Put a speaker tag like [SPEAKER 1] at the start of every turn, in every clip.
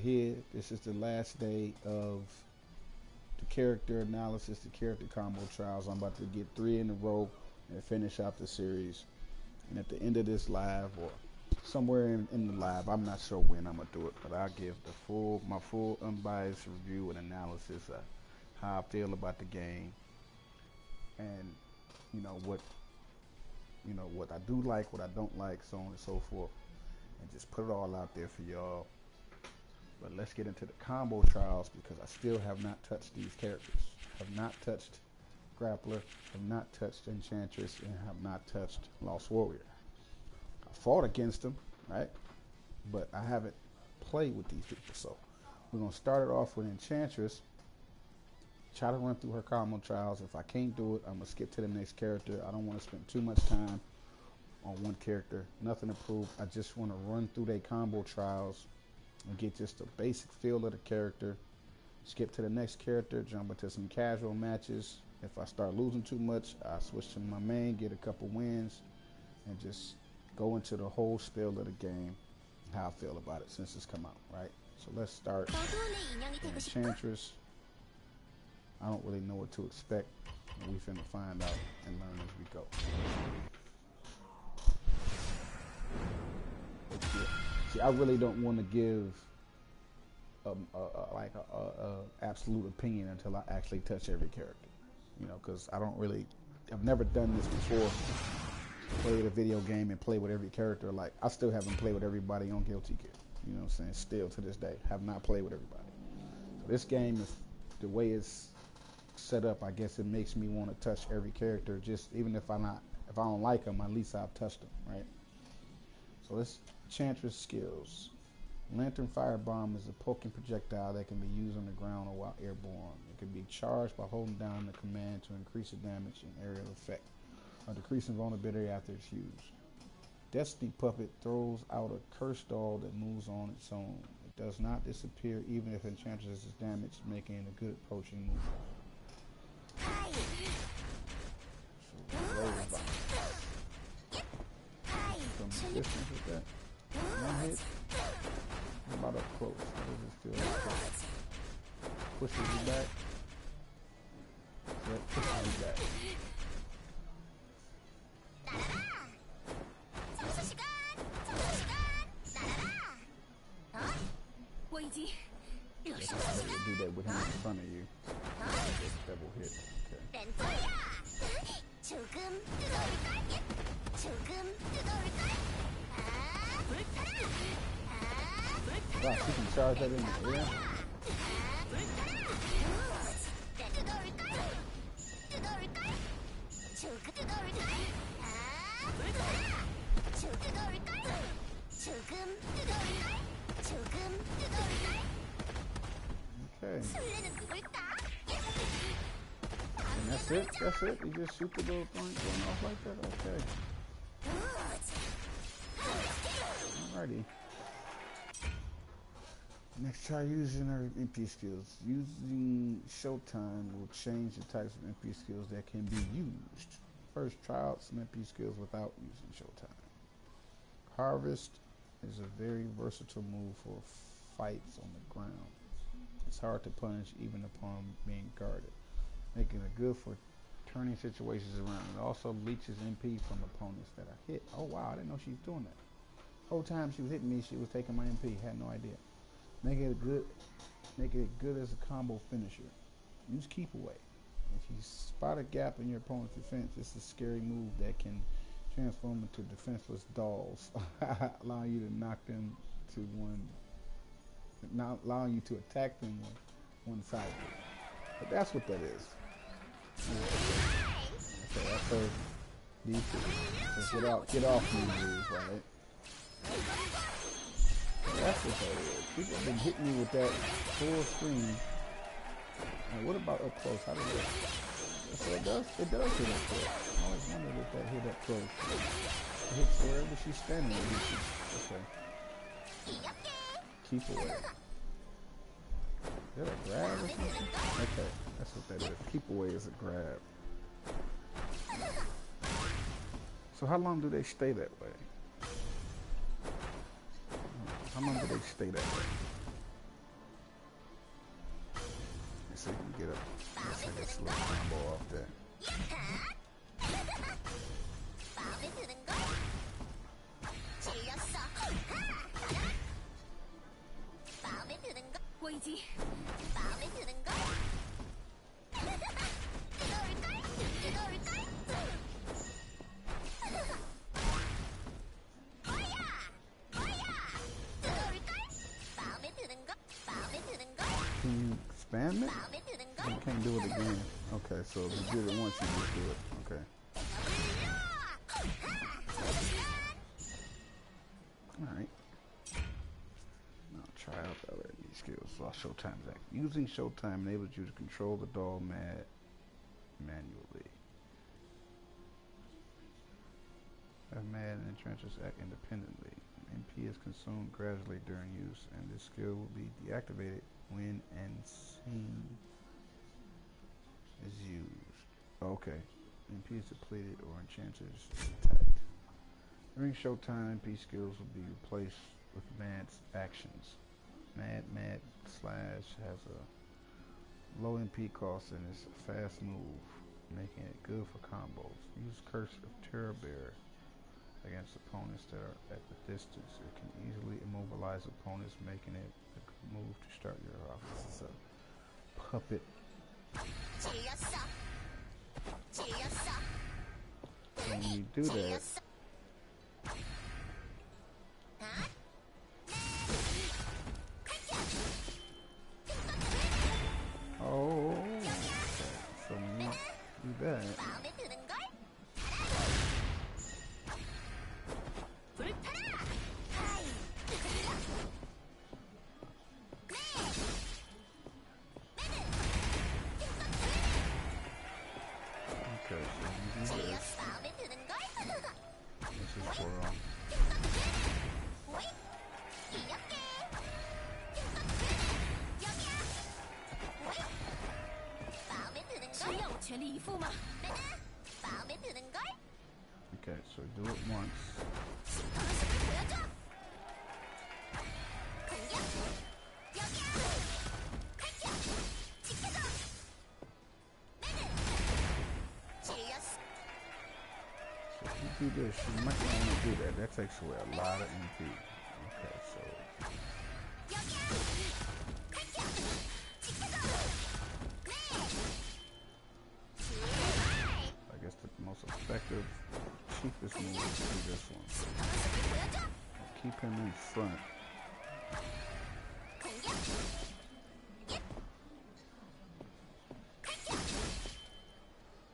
[SPEAKER 1] here. This is the last day of the character analysis, the character combo trials. I'm about to get 3 in a row and finish out the series. And at the end of this live, or somewhere in the live, I'm not sure when I'm gonna do it, but I'll give my full unbiased review and analysis of how I feel about the game, and what I do like, what I don't like, so on and so forth, and just put it all out there for y'all. But let's get into the combo trials, because I still have not touched these characters. Have not touched Grappler, have not touched Enchantress, and have not touched Lost Warrior. I fought against them, right? But I haven't played with these people. So we're going to start it off with Enchantress. Try to run through her combo trials. If I can't do it, I'm going to skip to the next character. I don't want to spend too much time on one character. Nothing to prove. I just want to run through their combo trials and get just a basic feel of the character. Skip to the next character, jump into some casual matches. If I start losing too much, I switch to my main, get a couple wins, and just go into the whole spiel of the game, how I feel about it since it's come out, right? So let's start with Enchantress. I don't really know what to expect, and we finna find out and learn as we go. See, I really don't want to give like a absolute opinion until I actually touch every character, because I've never done this before. Played a video game and play with every character. Like, I still haven't played with everybody on Guilty Gear. You know what I'm saying? Still to this day, have not played with everybody. So this game is the way it's set up. I guess it makes me want to touch every character. Just even if I don't like them, at least I've touched them, right? So let's Enchantress skills. Lantern Firebomb is a poking projectile that can be used on the ground or while airborne. It can be charged by holding down the command to increase the damage and aerial effect, or decreasing vulnerability after it's used. Destiny Puppet throws out a cursed doll that moves on its own. It does not disappear even if Enchantress is damaged, making it a good approaching move. From distance with that. One hit. About up close. How does it feel up close? Pushes you back. That pushes you back. Do that with him in front of you. Double hit. Okay. Wow, she can charge that in the air. Okay. And that's it? That's it? You just shoot the little thing going off like that? Okay. Alrighty. Next, try using her MP skills. Using Showtime will change the types of MP skills that can be used. First, try out some MP skills without using Showtime. Harvest is a very versatile move for fights on the ground. It's hard to punish even upon being guarded, making it good for turning situations around. It also leeches MP from opponents that are hit. Oh wow, I didn't know she was doing that. The whole time she was hitting me, she was taking my MP. Had no idea. Make it good as a combo finisher. Use Keep Away. If you spot a gap in your opponent's defense, it's a scary move that can transform into defenseless dolls, allowing you to knock them to one, not allowing you to attack them one-sided. But that's what that is. Okay, that's her D2. So get off these moves, right? That's what that is. People have been hitting me with that full screen. And what about up close? How does that? So it does hit up close. I always wondered if that hit up close. It hits wherever she's standing. Okay. Keep away. Is that a grab or something? Okay, that's what that is. Keep away is a grab. So how long do they stay that way? How long do they stay that way?
[SPEAKER 2] 이거지.
[SPEAKER 3] 마음에 드는 걸? 뜨거울걸? 뜨거울걸? 뜨거울걸? 마음에 드는 걸? 마음에 드는 걸?
[SPEAKER 1] Can you spam it?
[SPEAKER 3] 마음에 드는 걸?
[SPEAKER 1] You can't do it again. Okay, so if you did it once, you just do it. Okay. Alright. Now try out the other these skills. While Showtime is active. Using Showtime enables you to control the doll manually. Have Mad and Enchantress act independently. MP is consumed gradually during use, and this skill will be deactivated when and scene is used. Okay. MP is depleted or Enchantress is attacked. During Showtime, MP skills will be replaced with Mad's actions. Mad Slash has a low MP cost and is a fast move, making it good for combos. Use Curse of Terror Bearer against opponents that are at the distance. It can easily immobilize opponents, making it a good move to start your offense. It's a puppet. When you do that, oh, okay. So when you do that, okay, so you do this. This is for okay, so do it once. So if you do this, you might not want to do that. That takes away a lot of MP. Okay, so I guess the most effective, cheapest move is to do this one. Keep him in front.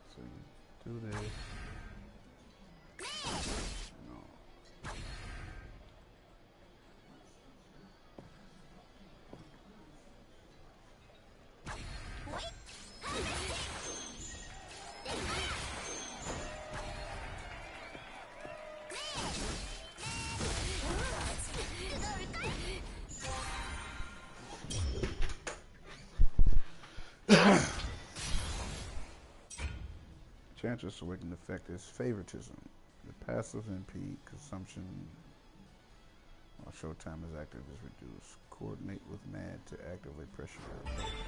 [SPEAKER 1] So you do this. No. Enchantress awakened effect is favoritism. The passive MP consumption while Showtime is active is reduced. Coordinate with Mad to actively pressure your opponents.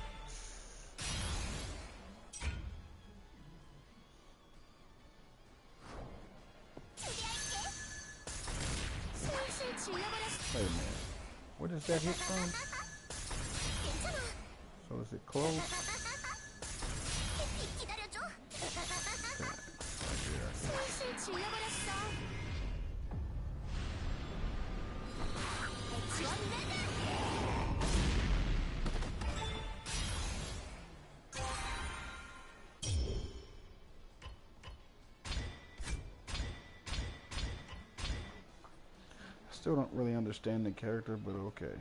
[SPEAKER 1] Wait a minute. Where does that hit from? So is it close? Still don't really understand the character, but okay.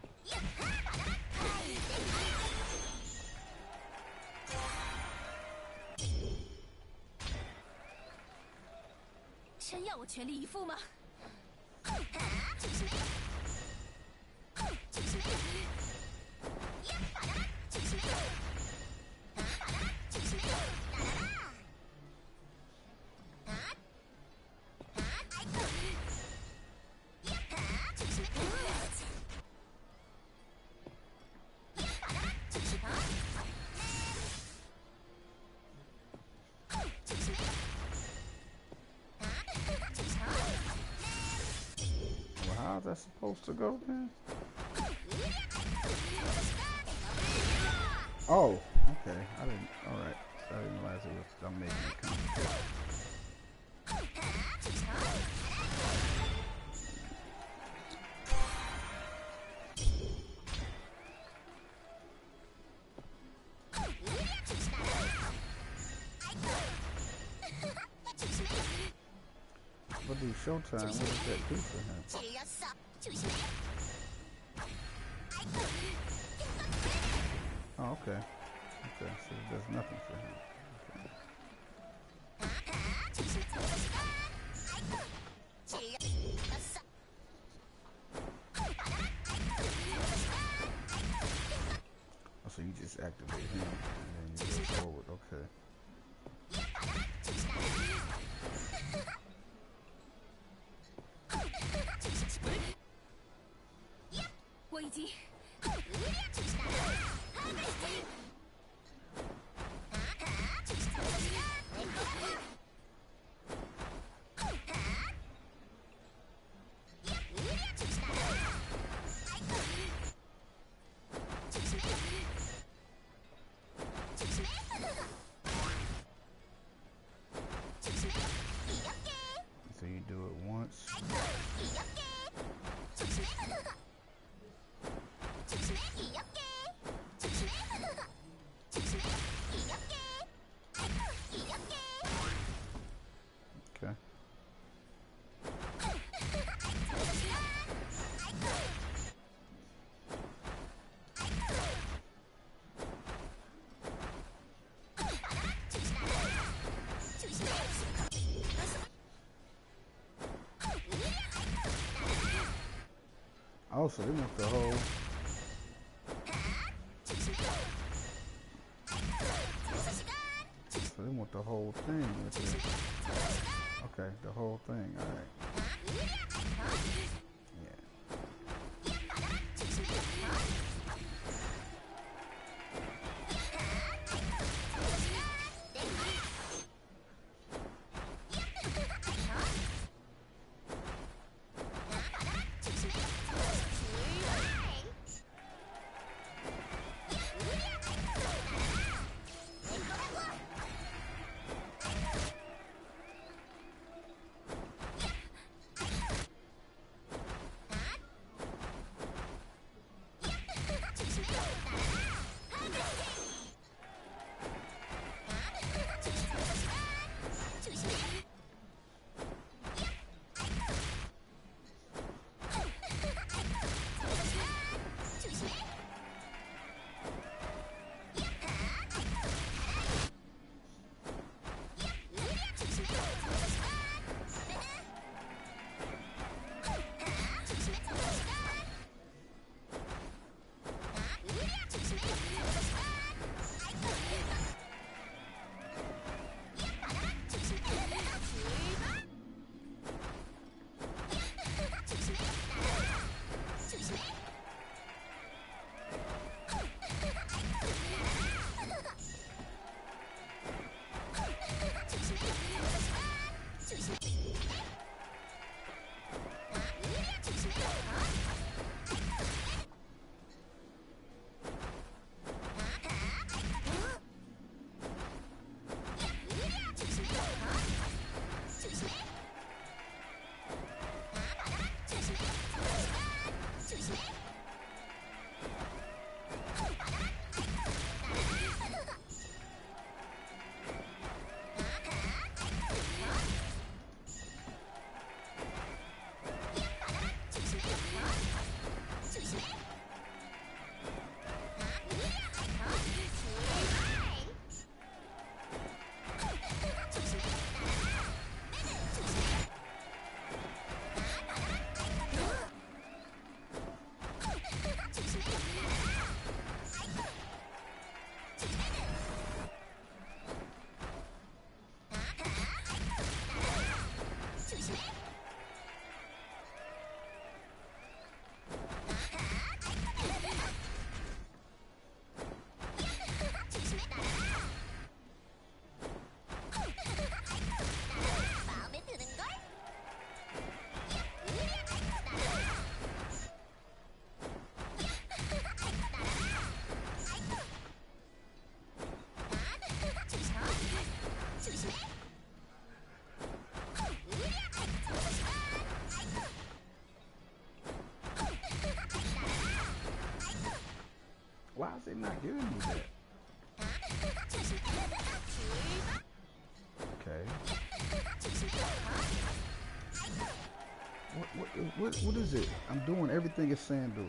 [SPEAKER 1] How's that supposed to go, man? Oh, okay. I didn't. All right. I didn't realize it was. I'm making it complicated. What do Showtime? What does that do for him?
[SPEAKER 3] 질렸어. 조심해.
[SPEAKER 1] Oh, okay. Okay, so it does nothing for him.
[SPEAKER 3] 질렸어.
[SPEAKER 1] Oh, so you just activate him and then you go forward. Okay.
[SPEAKER 3] 보이지?
[SPEAKER 1] So you do it once. Okay. Oh, so they want the whole. So they want the whole thing with it. Okay, the whole thing. All right. Yeah. Why is it not giving me that? Okay. What is it? I'm doing everything it's saying do.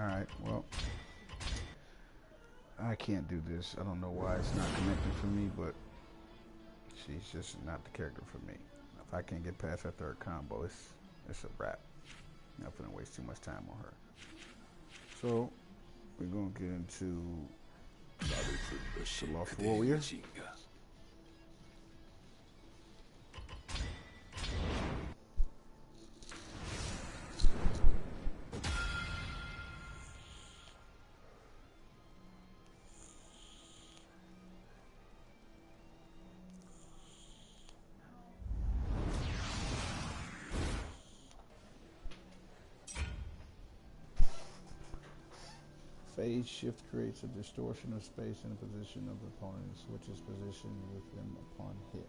[SPEAKER 1] Alright, well, I can't do this. I don't know why it's not connecting for me, but she's just not the character for me. If I can't get past her third combo, it's a wrap. I'm not gonna waste too much time on her. So we're gonna get into the Lost Warrior. Phase shift creates a distortion of space in the position of the opponent and switches position with them upon hit.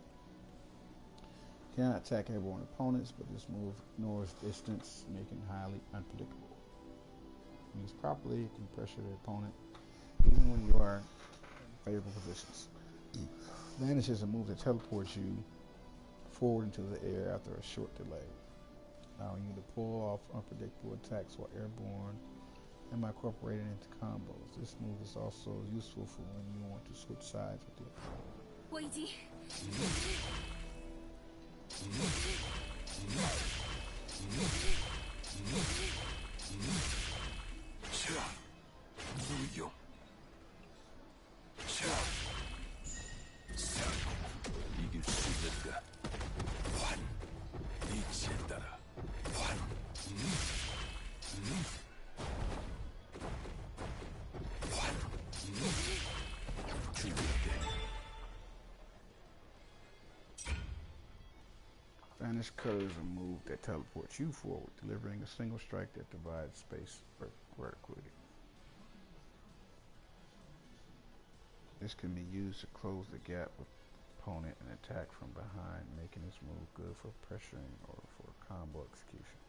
[SPEAKER 1] Cannot attack airborne opponents, but this move ignores distance, making it highly unpredictable. Used properly, it can pressure the opponent even when you are in favorable positions. Vanish is a move that teleports you forward into the air after a short delay, allowing you to pull off unpredictable attacks while airborne and by incorporating into combos. This move is also useful for when you want to switch sides with the opponent. Vanish Cutter is a move that teleports you forward, delivering a single strike that divides space vertically. This can be used to close the gap with the opponent and attack from behind, making this move good for pressuring or for combo execution.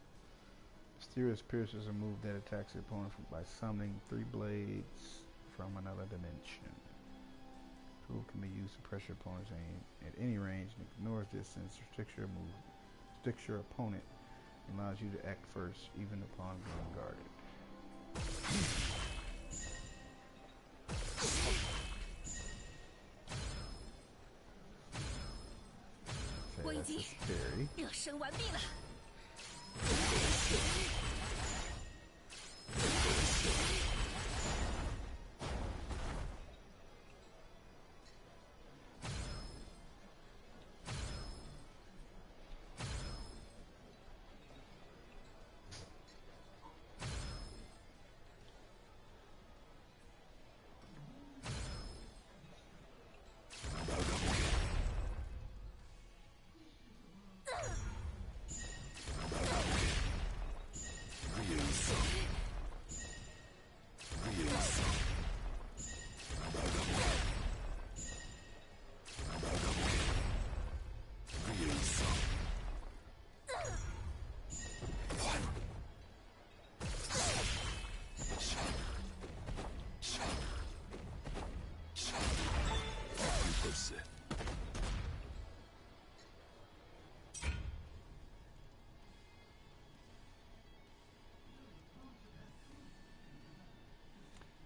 [SPEAKER 1] Mysterious Pierce is a move that attacks the opponent by summoning 3 blades from another dimension. This move can be used to pressure opponents at any range and ignores distance, restricts your opponent, and allows you to act first even upon being guarded. Okay, that's his parry.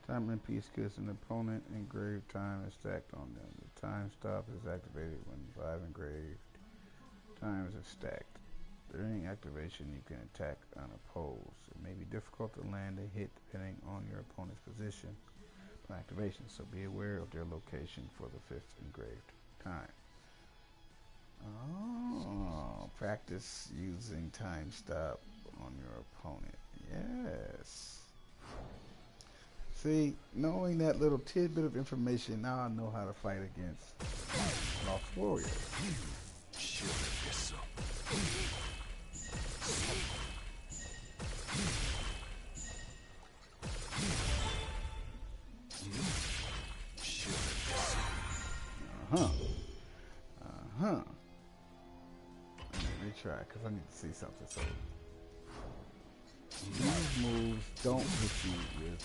[SPEAKER 1] Time and piece gives an opponent engraved time is stacked on them. The time stop is activated when 5 engraved times are stacked. During activation, you can attack unopposed. It may be difficult to land a hit depending on your opponent's position on activation, so be aware of their location for the 5th engraved time. Oh, practice using time stop on your opponent. Yes. See, knowing that little tidbit of information, now I know how to fight against Lost Warrior. Let me try, because I need to see something. So these moves don't hit you with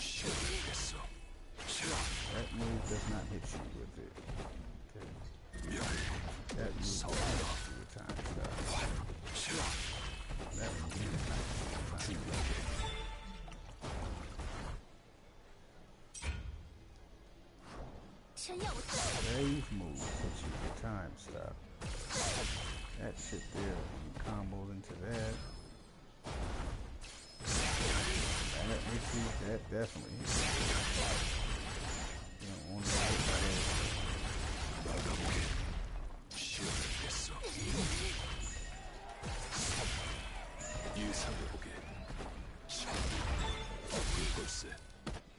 [SPEAKER 1] that move does not hit you with it. Okay. That move does not hit you with time stop. That move does not hit you with time stop. Grave move puts you in time stop. That shit there combos into that. That hits you, that definitely hits you. You don't want to hit by that.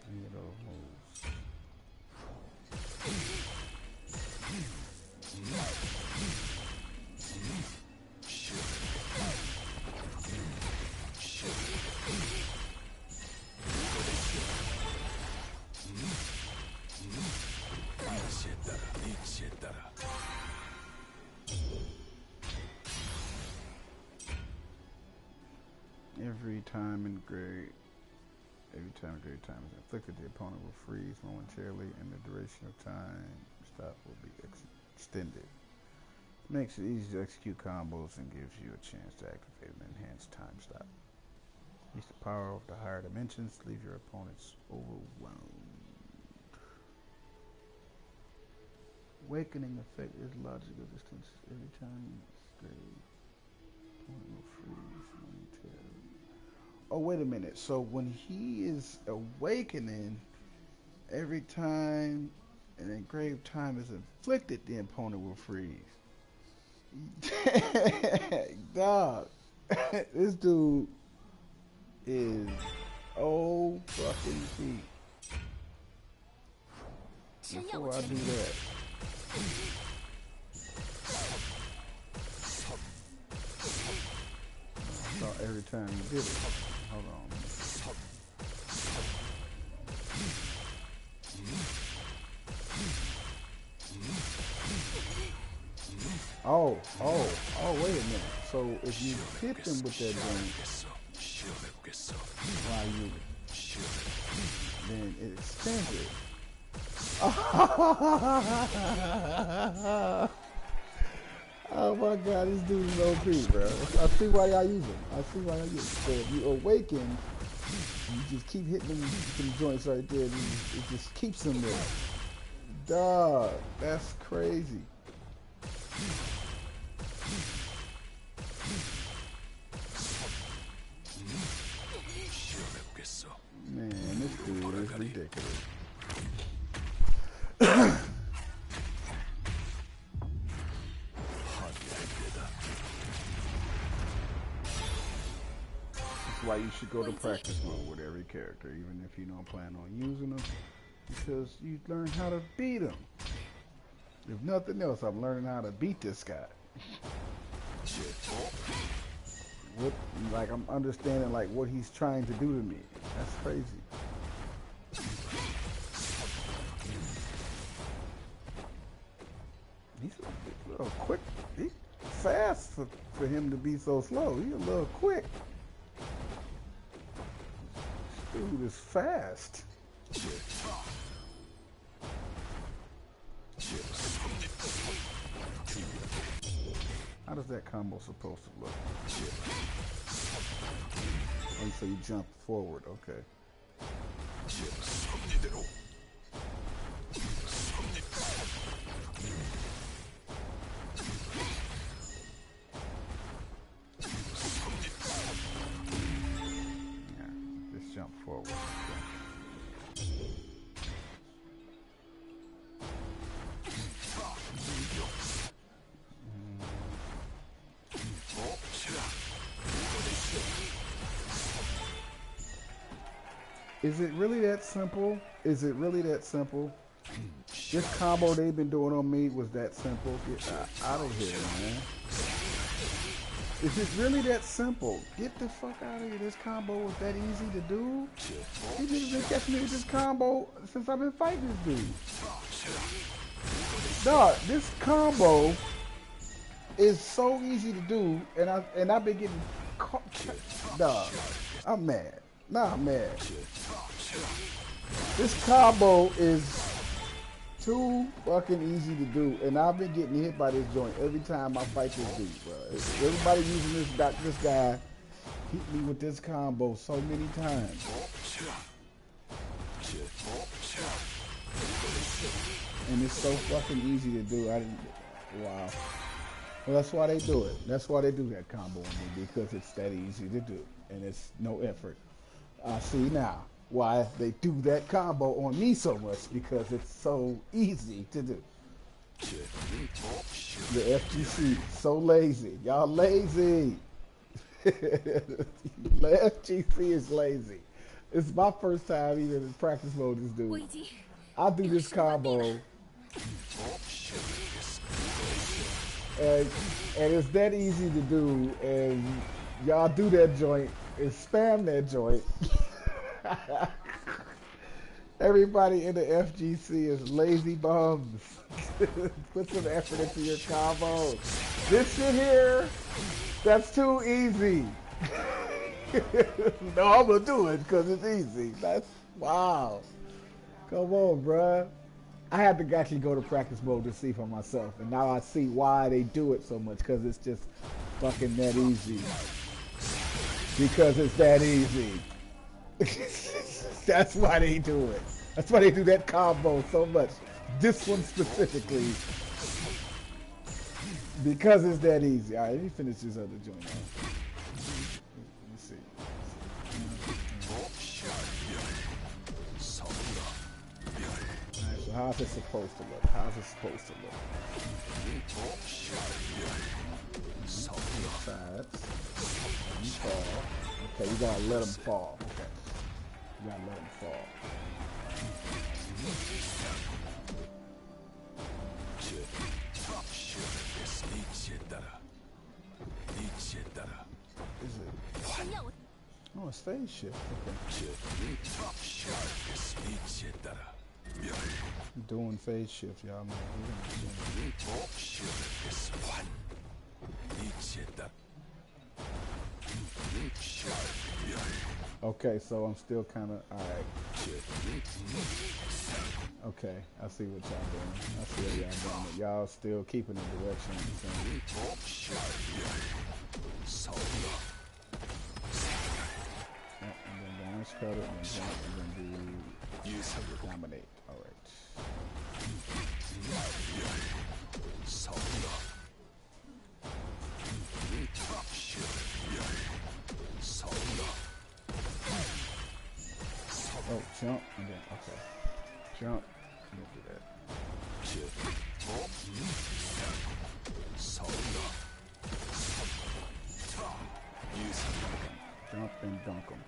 [SPEAKER 1] Any of those moves. Every time in grade time is inflicted, the opponent will freeze momentarily and the duration of time stop will be extended. Makes it easy to execute combos and gives you a chance to activate an enhanced time stop. Use the power of the higher dimensions to leave your opponents overwhelmed. Awakening effect is logical distance every time grade. Opponent will freeze momentarily. Oh, wait a minute. So when he is awakening, every time an engraved time is inflicted, the opponent will freeze. Dog. This dude is fucking Before I do that. I thought every time you did it. Hold on. Oh, wait a minute. So if you hit them with that gun while you then it extends it. Oh my god, this dude is OP, bro. I see why y'all use him. So if you awaken, you just keep hitting them joints right there. It just keeps them there. Dog, that's crazy. Man, this dude is ridiculous. That's why you should go to practice mode with every character, even if you don't plan on using them, because you learn how to beat them. If nothing else, I'm learning how to beat this guy. I'm understanding what he's trying to do to me. That's crazy. He's a little quick. He's fast for him to be so slow. He's a little quick. This dude is fast. How does that combo supposed to look? Oh, so you jump forward, okay. Yeah, just jump forward. Is it really that simple? Is it really that simple? This combo they've been doing on me was that simple? Get out of here, man. Is it really that simple? Get the fuck out of here. This combo was that easy to do? These niggas been catching me with this combo since I've been fighting this dude. Dog, this combo is so easy to do, and I've been getting caught. Dog, I'm mad. Nah, I'm mad. This combo is too fucking easy to do, and I've been getting hit by this joint every time I fight this dude, bro. Everybody using this guy hit me with this combo so many times. And it's so fucking easy to do. I didn't. Wow. Well, that's why they do it. That's why they do that combo on me, because it's that easy to do, and it's no effort. I see now why they do that combo on me so much, because it's so easy to do. The FGC, so lazy. Y'all lazy. The FGC is lazy. It's my first time even in practice mode this dude. I do this combo and it's that easy to do, and y'all do that joint and spam that joint. Everybody in the FGC is lazy bums. Put some effort into your combos. This shit here, that's too easy. No, I'm gonna do it because it's easy. That's wow. Come on, bruh. I had to actually go to practice mode to see for myself, and now I see why they do it so much, because it's just fucking that easy. Because it's that easy. That's why they do it. That's why they do that combo so much. This one specifically. Because it's that easy. Alright, let me finish this other joint off. Let me see. Alright, so how's it supposed to look? How's it supposed to look? Sides. Fall. Okay, you gotta let them fall. Okay. You gotta let them fall. Is it? Oh, it's phase shift. Okay. I'm doing phase shift, y'all. Okay, so I'm still kind of alright. Okay, I see what y'all doing. I see what y'all doing. Y'all still keeping the direction. Yep, and then orange cut it, and then do dominate. Alright. Oh, jump, and then, okay. Jump, and then do that. Jump and dunk him.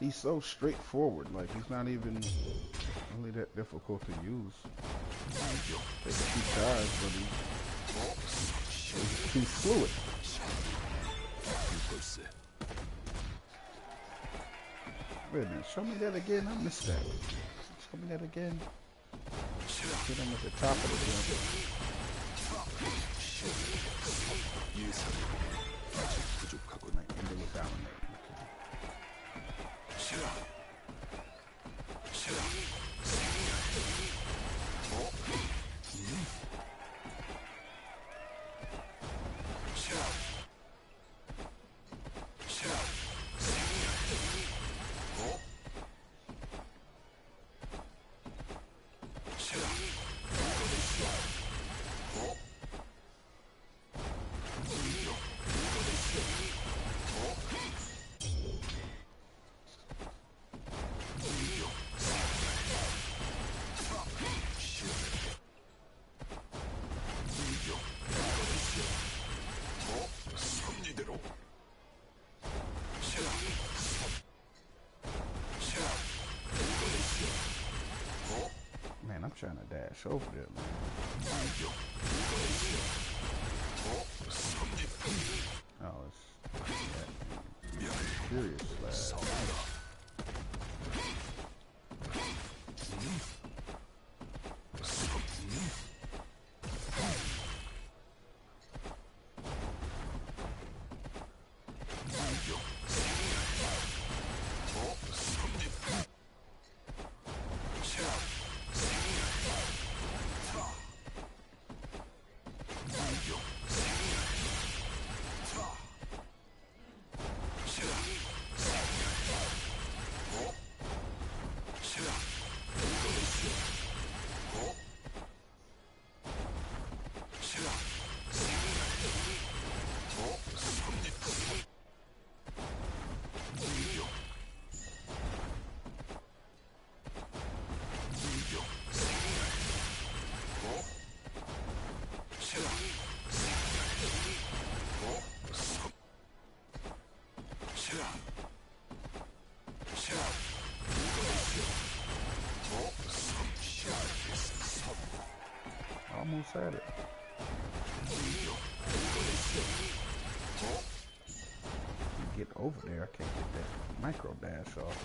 [SPEAKER 1] He's so straightforward. Like, he's not even really that difficult to use. Takes a few tries, but he's fluid. Wait a minute, show me that again. I missed that. Show me that again. Hit him at the top of the jump. Like, end it with dominating. Man, I'm trying to dash over there, man. Oh, it's furious slash. Almost had it. Get over there. I can't get that micro dash off.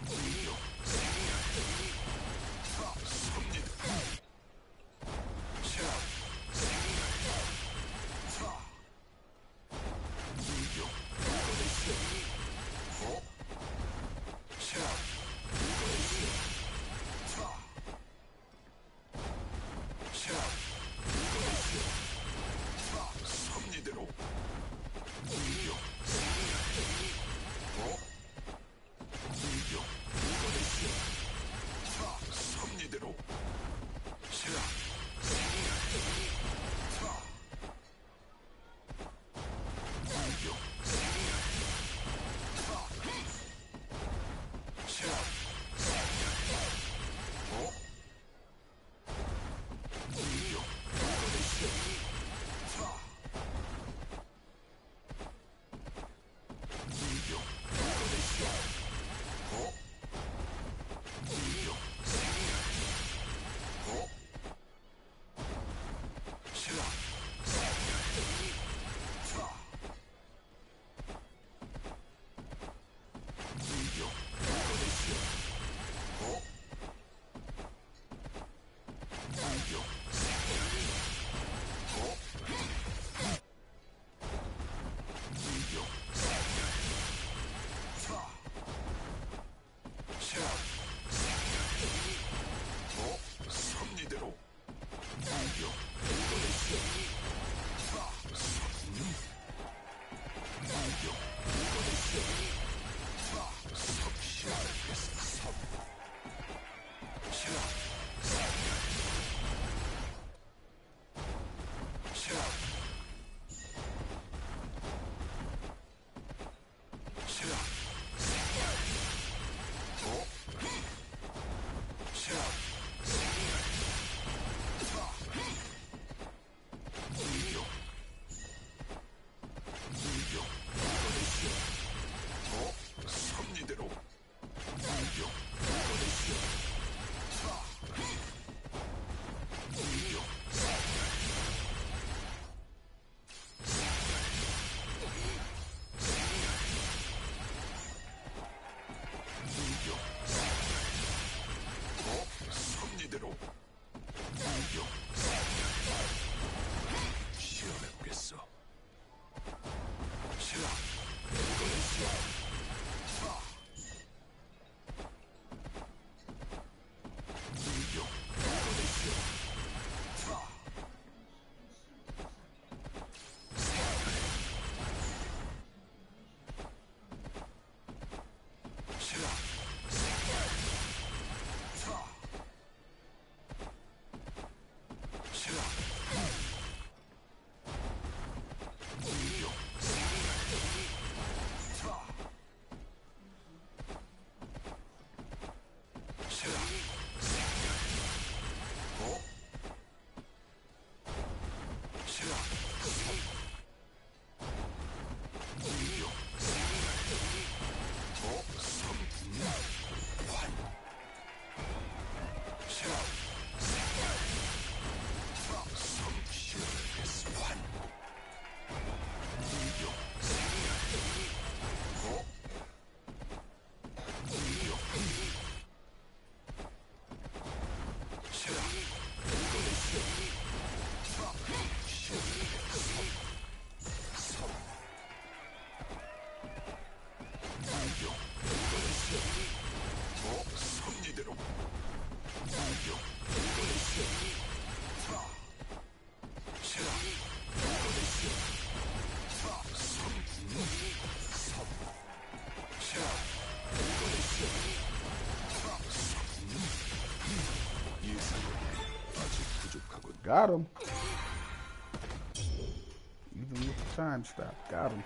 [SPEAKER 1] Got him. Even with the time stop, got him.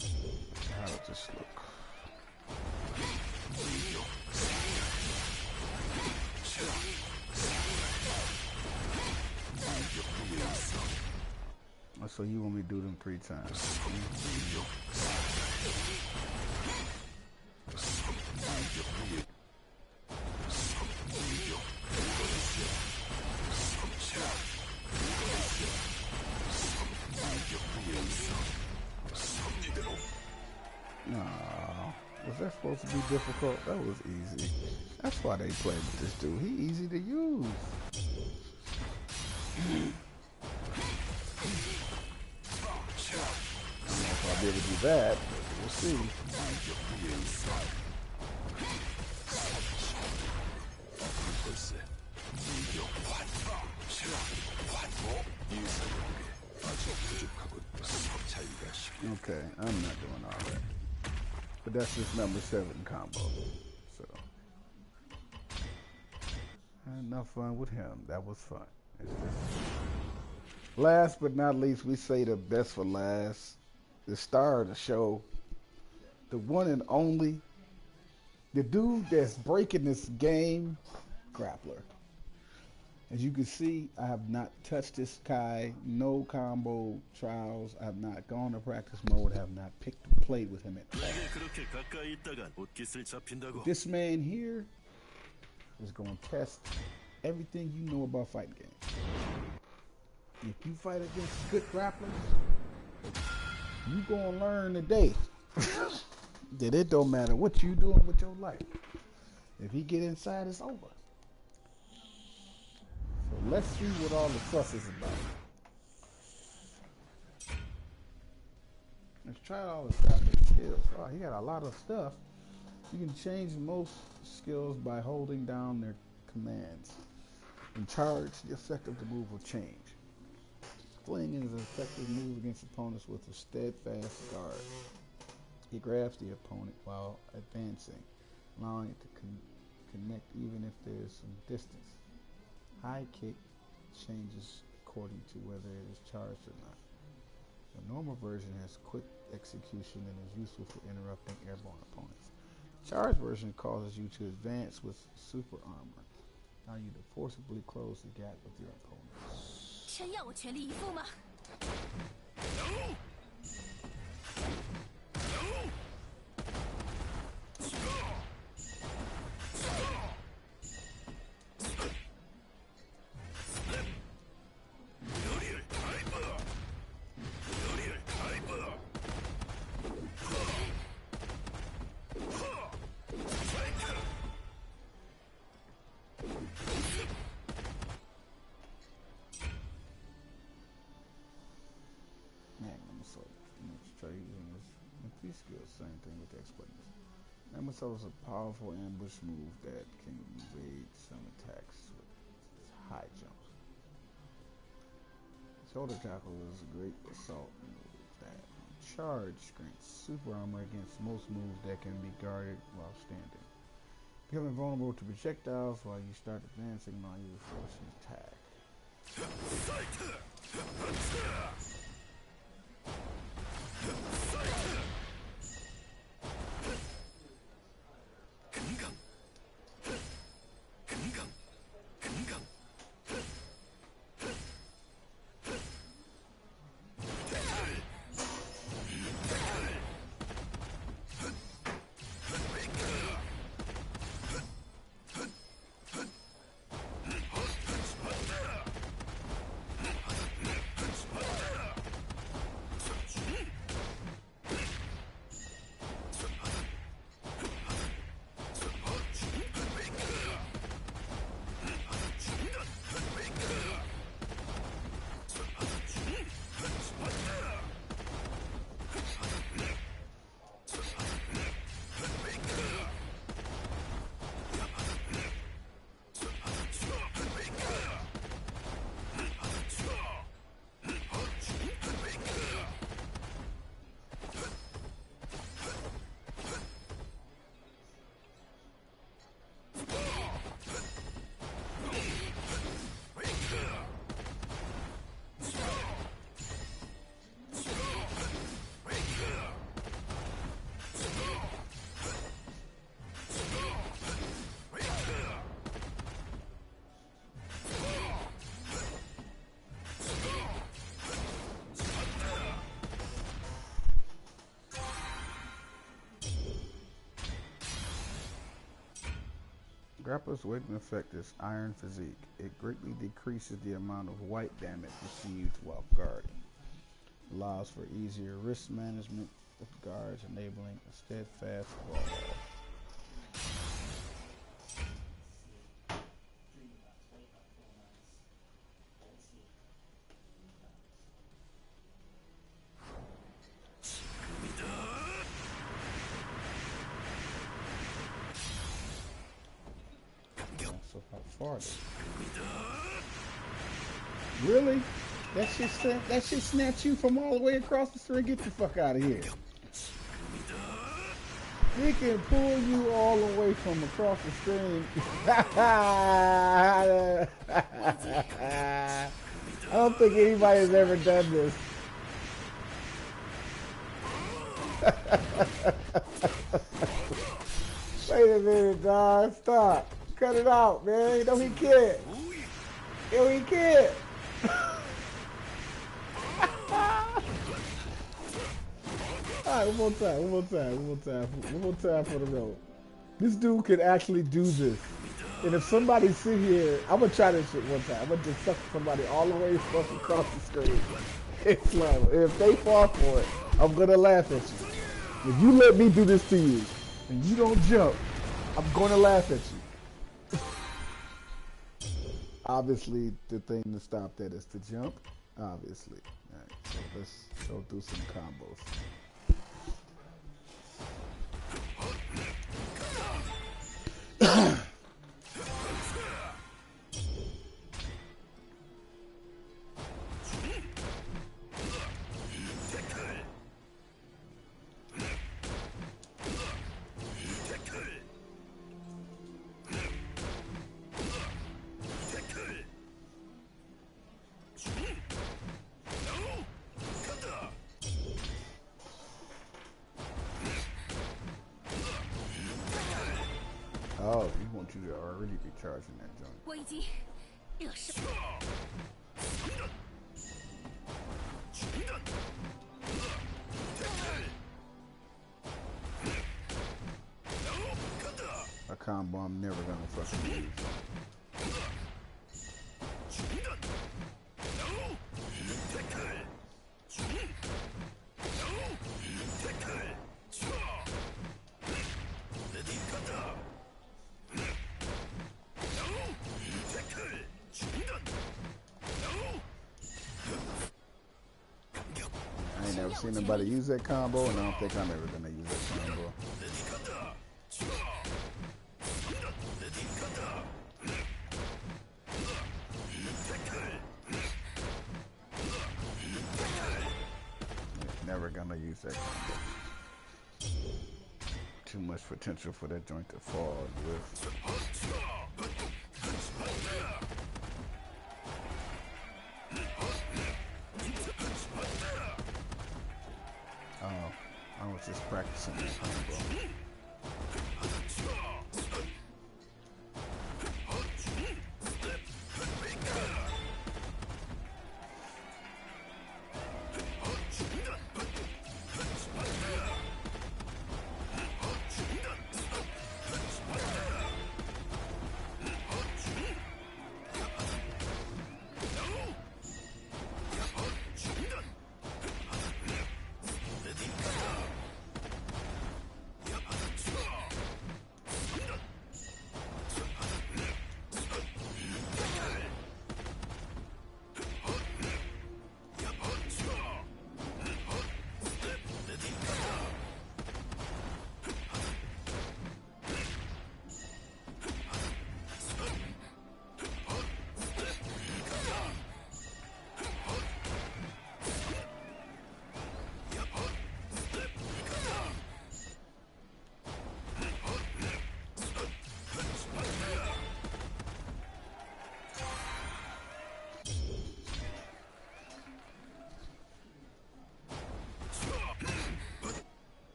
[SPEAKER 1] How does this look? So you want me to do them 3 times? No, was that supposed to be difficult? That was easy. That's why they played with this dude. He easy to use. I don't know if I'll be able to do that, but we'll see. Okay, I'm not doing all that. But that's just number 7 combo. So, I had enough fun with him. That was fun. It's just... Last but not least, we say the best for last. The star of the show. The one and only. The dude that's breaking this game. Grappler. As you can see, I have not touched this guy. No combo trials. I have not gone to practice mode. I have not picked and played with him at all. This man here is going to test everything you know about fighting games. If you fight against good grapplers, you going to learn today that it don't matter what you doing with your life. If he get inside, it's over. So let's see what all the fuss is about. Let's try all the grappling skills. Oh, he got a lot of stuff. You can change most skills by holding down their commands. In charge, the effect of the move will change. Fling is an effective move against opponents with a steadfast guard. He grabs the opponent while advancing, allowing it to connect even if there is some distance. High kick changes according to whether it is charged or not. The normal version has quick execution and is useful for interrupting airborne opponents. The charged version causes you to advance with super armor, allowing you to forcibly close the gap with your opponent.
[SPEAKER 3] 真要我全力以赴吗？
[SPEAKER 1] Same thing with X buttons. Emerson is a powerful ambush move that can evade some attacks with high jumps. Shoulder tackle is a great assault move that charge grants super armor against most moves that can be guarded while standing. Becoming vulnerable to projectiles while you start advancing while you force an attack. Grappler's weapon effect is Iron Physique. It greatly decreases the amount of white damage received while guarding. Allows for easier risk management with guards, enabling a steadfast wall. So how far is it? Really? That shit snatch you from all the way across the street? Get the fuck out of here. It can pull you all the way from across the stream. I don't think anybody has ever done this. Wait a minute, dog. Stop. Cut it out, man. No, he can't. Yo, he can't. Alright, one more time for the road. This dude can actually do this. And if somebody sit here, I'm gonna try this shit one time. I'm gonna just suck somebody all the way fucking across the screen. It's slow. If they fall for it, I'm gonna laugh at you. If you let me do this to you and you don't jump, I'm gonna laugh at you. Obviously, the thing to stop that is to jump. Obviously. Alright, so let's go through some combos. Oh, you want you to already be charging that joint. A combo I'm never gonna fucking use. I ain't never seen nobody use that combo, and I don't think I'm ever gonna use that combo. Never gonna use that combo. Too much potential for that joint to fall with. Oh, I was just practicing that combo.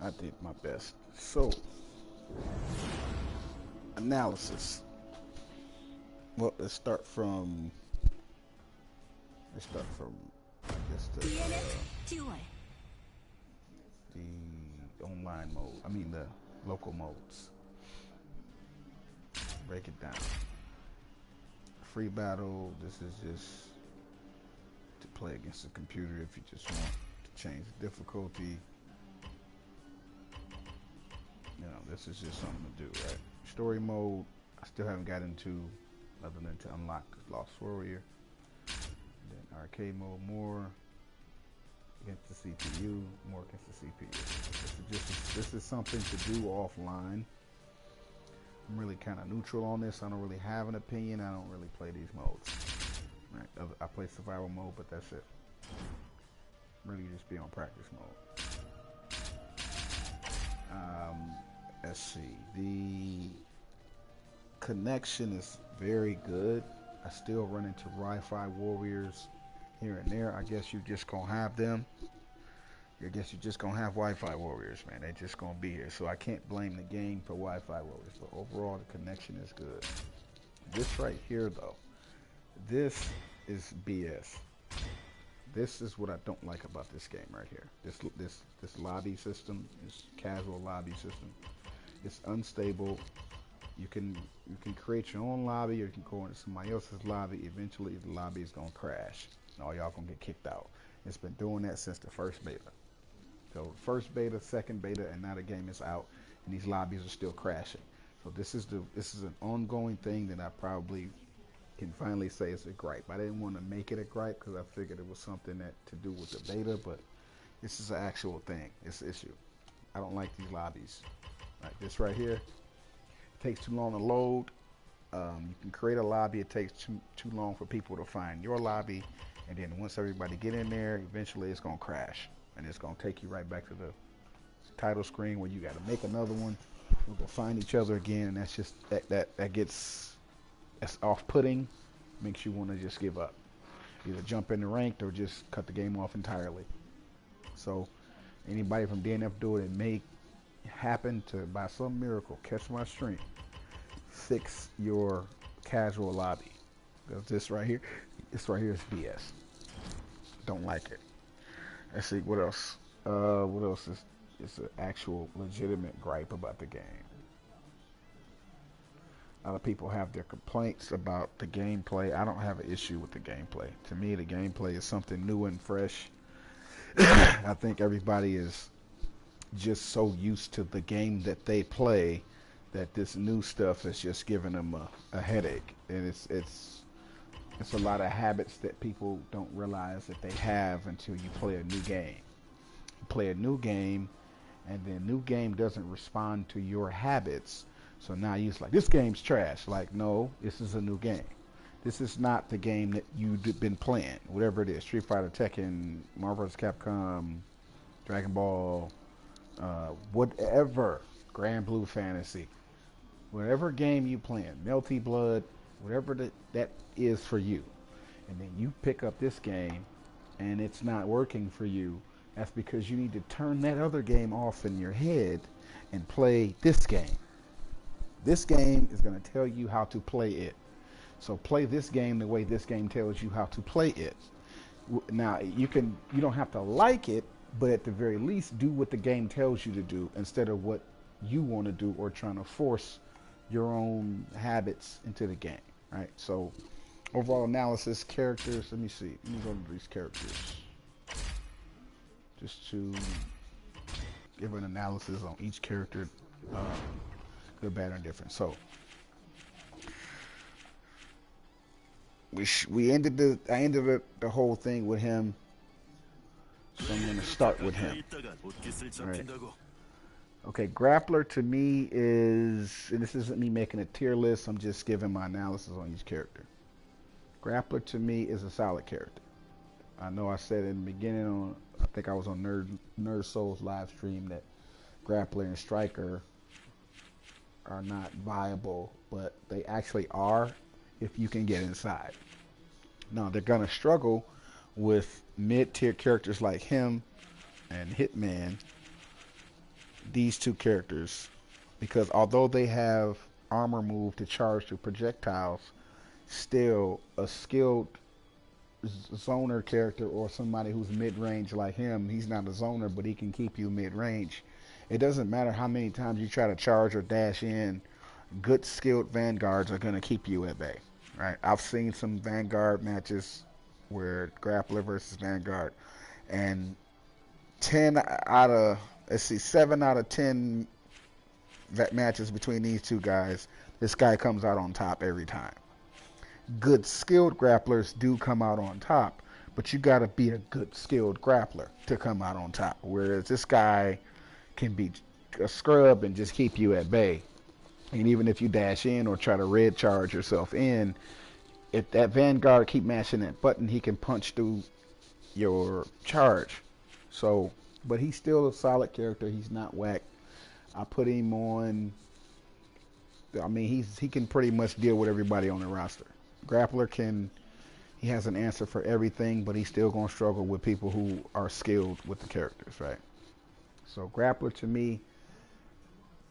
[SPEAKER 1] I did my best. So, analysis. Well, let's start from I guess
[SPEAKER 3] DNF DUEL.
[SPEAKER 1] the online mode. I mean the local modes. Break it down. Free battle. This is just to play against the computer if you just want to change the difficulty. You know, this is just something to do, right? Story mode, I still haven't got into other than to unlock Lost Warrior. Then arcade mode, more against the CPU, more against the CPU. This is something to do offline. I'm really kind of neutral on this. I don't really have an opinion. I don't really play these modes. Right? I play survival mode, but that's it. Really just be on practice mode. Let's see. The connection is very good. I still run into Wi-Fi warriors here and there. I guess you just gonna have them. I guess you're just gonna have Wi-Fi warriors, man. They're just gonna be here. So I can't blame the game for Wi-Fi warriors. But overall, the connection is good. This right here, though, this is BS. This is what I don't like about this game right here. This lobby system, this casual lobby system. It's unstable. You can create your own lobby, or you can go into somebody else's lobby. Eventually, the lobby is gonna crash, and all y'all gonna get kicked out. It's been doing that since the first beta. So first beta, second beta, and now the game is out, and these lobbies are still crashing. So this is an ongoing thing that I probably can finally say is a gripe. I didn't want to make it a gripe because I figured it was something that to do with the beta, but this is an actual thing. It's an issue. I don't like these lobbies. Like this right here, it takes too long to load. You can create a lobby. It takes too long for people to find your lobby, and then once everybody get in there, eventually it's gonna crash, and it's gonna take you right back to the title screen where you got to make another one. We're gonna find each other again, and that's just that's off-putting. Makes you want to just give up, either jump in the ranked or just cut the game off entirely. So anybody from DNF DUEL that may happen to, by some miracle, catch my stream, fix your casual lobby, because this right here is BS. Don't like it. Let's see what else. What else is an actual legitimate gripe about the game? A lot of people have their complaints about the gameplay. I don't have an issue with the gameplay. To me, the gameplay is something new and fresh. I think everybody is just so used to the game that they play that this new stuff is just giving them a headache. And it's a lot of habits that people don't realize that they have until you play a new game. You play a new game, and the new game doesn't respond to your habits. So now you're like, this game's trash. Like, no, this is a new game. This is not the game that you've been playing. Whatever it is, Street Fighter, Tekken, Marvel vs. Capcom, Dragon Ball, whatever, Grand Blue Fantasy, whatever game you playing, Melty Blood, whatever that is for you. And then you pick up this game and it's not working for you. That's because you need to turn that other game off in your head and play this game. This game is going to tell you how to play it. So play this game the way this game tells you how to play it. Now, you don't have to like it, but at the very least, do what the game tells you to do instead of what you want to do or trying to force your own habits into the game, right? So overall analysis, characters, let me see. Let me go to these characters just to give an analysis on each character. Good, bad, and different. So I ended the whole thing with him. So I'm going to start with him. Right. Okay, Grappler to me is, and this isn't me making a tier list, I'm just giving my analysis on each character. Grappler to me is a solid character. I know I said in the beginning, I think I was on Nerd Soul's live stream, that Grappler and Striker are not viable, but they actually are if you can get inside. Now, they're going to struggle with mid-tier characters like him and Hitman these two characters because although they have armor move to charge through projectiles, still a skilled zoner character or somebody who's mid-range like him, he's not a zoner, but he can keep you mid-range. It doesn't matter how many times you try to charge or dash in, good skilled vanguards are going to keep you at bay. Right? I've seen some vanguard matches where grappler versus vanguard, and 10 out of, let's see, 7 out of 10 matches between these two guys, this guy comes out on top every time. Good skilled grapplers do come out on top, but you got to be a good skilled grappler to come out on top. Whereas this guy can be a scrub and just keep you at bay. And even if you dash in or try to red charge yourself in, if that vanguard keep mashing that button, he can punch through your charge. So, but he's still a solid character. He's not whack. I put him on. I mean, he can pretty much deal with everybody on the roster. Grappler he has an answer for everything, but he's still going to struggle with people who are skilled with the characters, right? So Grappler to me,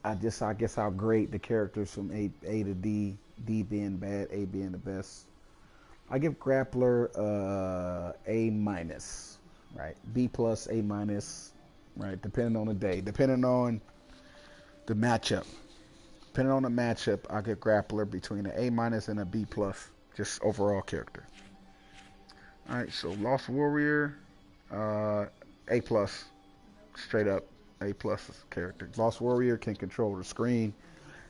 [SPEAKER 1] I guess I'll grade the characters from A to D, D being bad, A being the best. I give Grappler A minus, right? B plus, A minus, right? Depending on the day, depending on the matchup. Depending on the matchup, I get Grappler between an A minus and a B plus, just overall character. All right, so Lost Warrior, A plus, straight up A plus character. Lost Warrior can control the screen.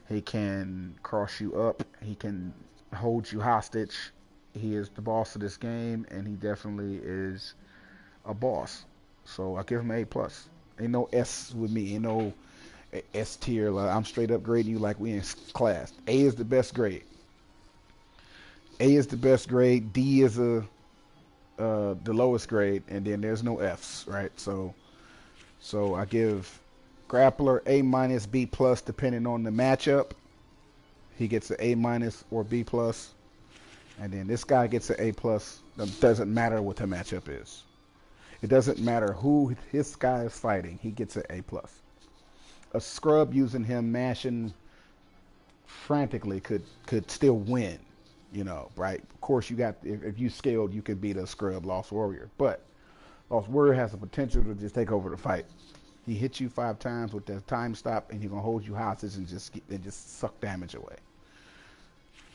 [SPEAKER 1] He can cross you up. He can hold you hostage. He is the boss of this game, and he definitely is a boss. So I give him A plus. Ain't no S with me. Ain't no S tier. Like I'm straight up grading you like we in class. A is the best grade. A is the best grade. D is the lowest grade, and then there's no Fs, right? So I give Grappler A minus, B plus, depending on the matchup. He gets an A minus or B plus, and then this guy gets an A plus. It doesn't matter what the matchup is. It doesn't matter who this guy is fighting. He gets an A plus. A scrub using him mashing frantically could still win, you know, right? Of course, you got if you scaled, you could beat a scrub Lost Warrior, but Lost Warrior has the potential to just take over the fight. He hits you 5 times with that time stop, and he's gonna hold you hostage and just suck damage away.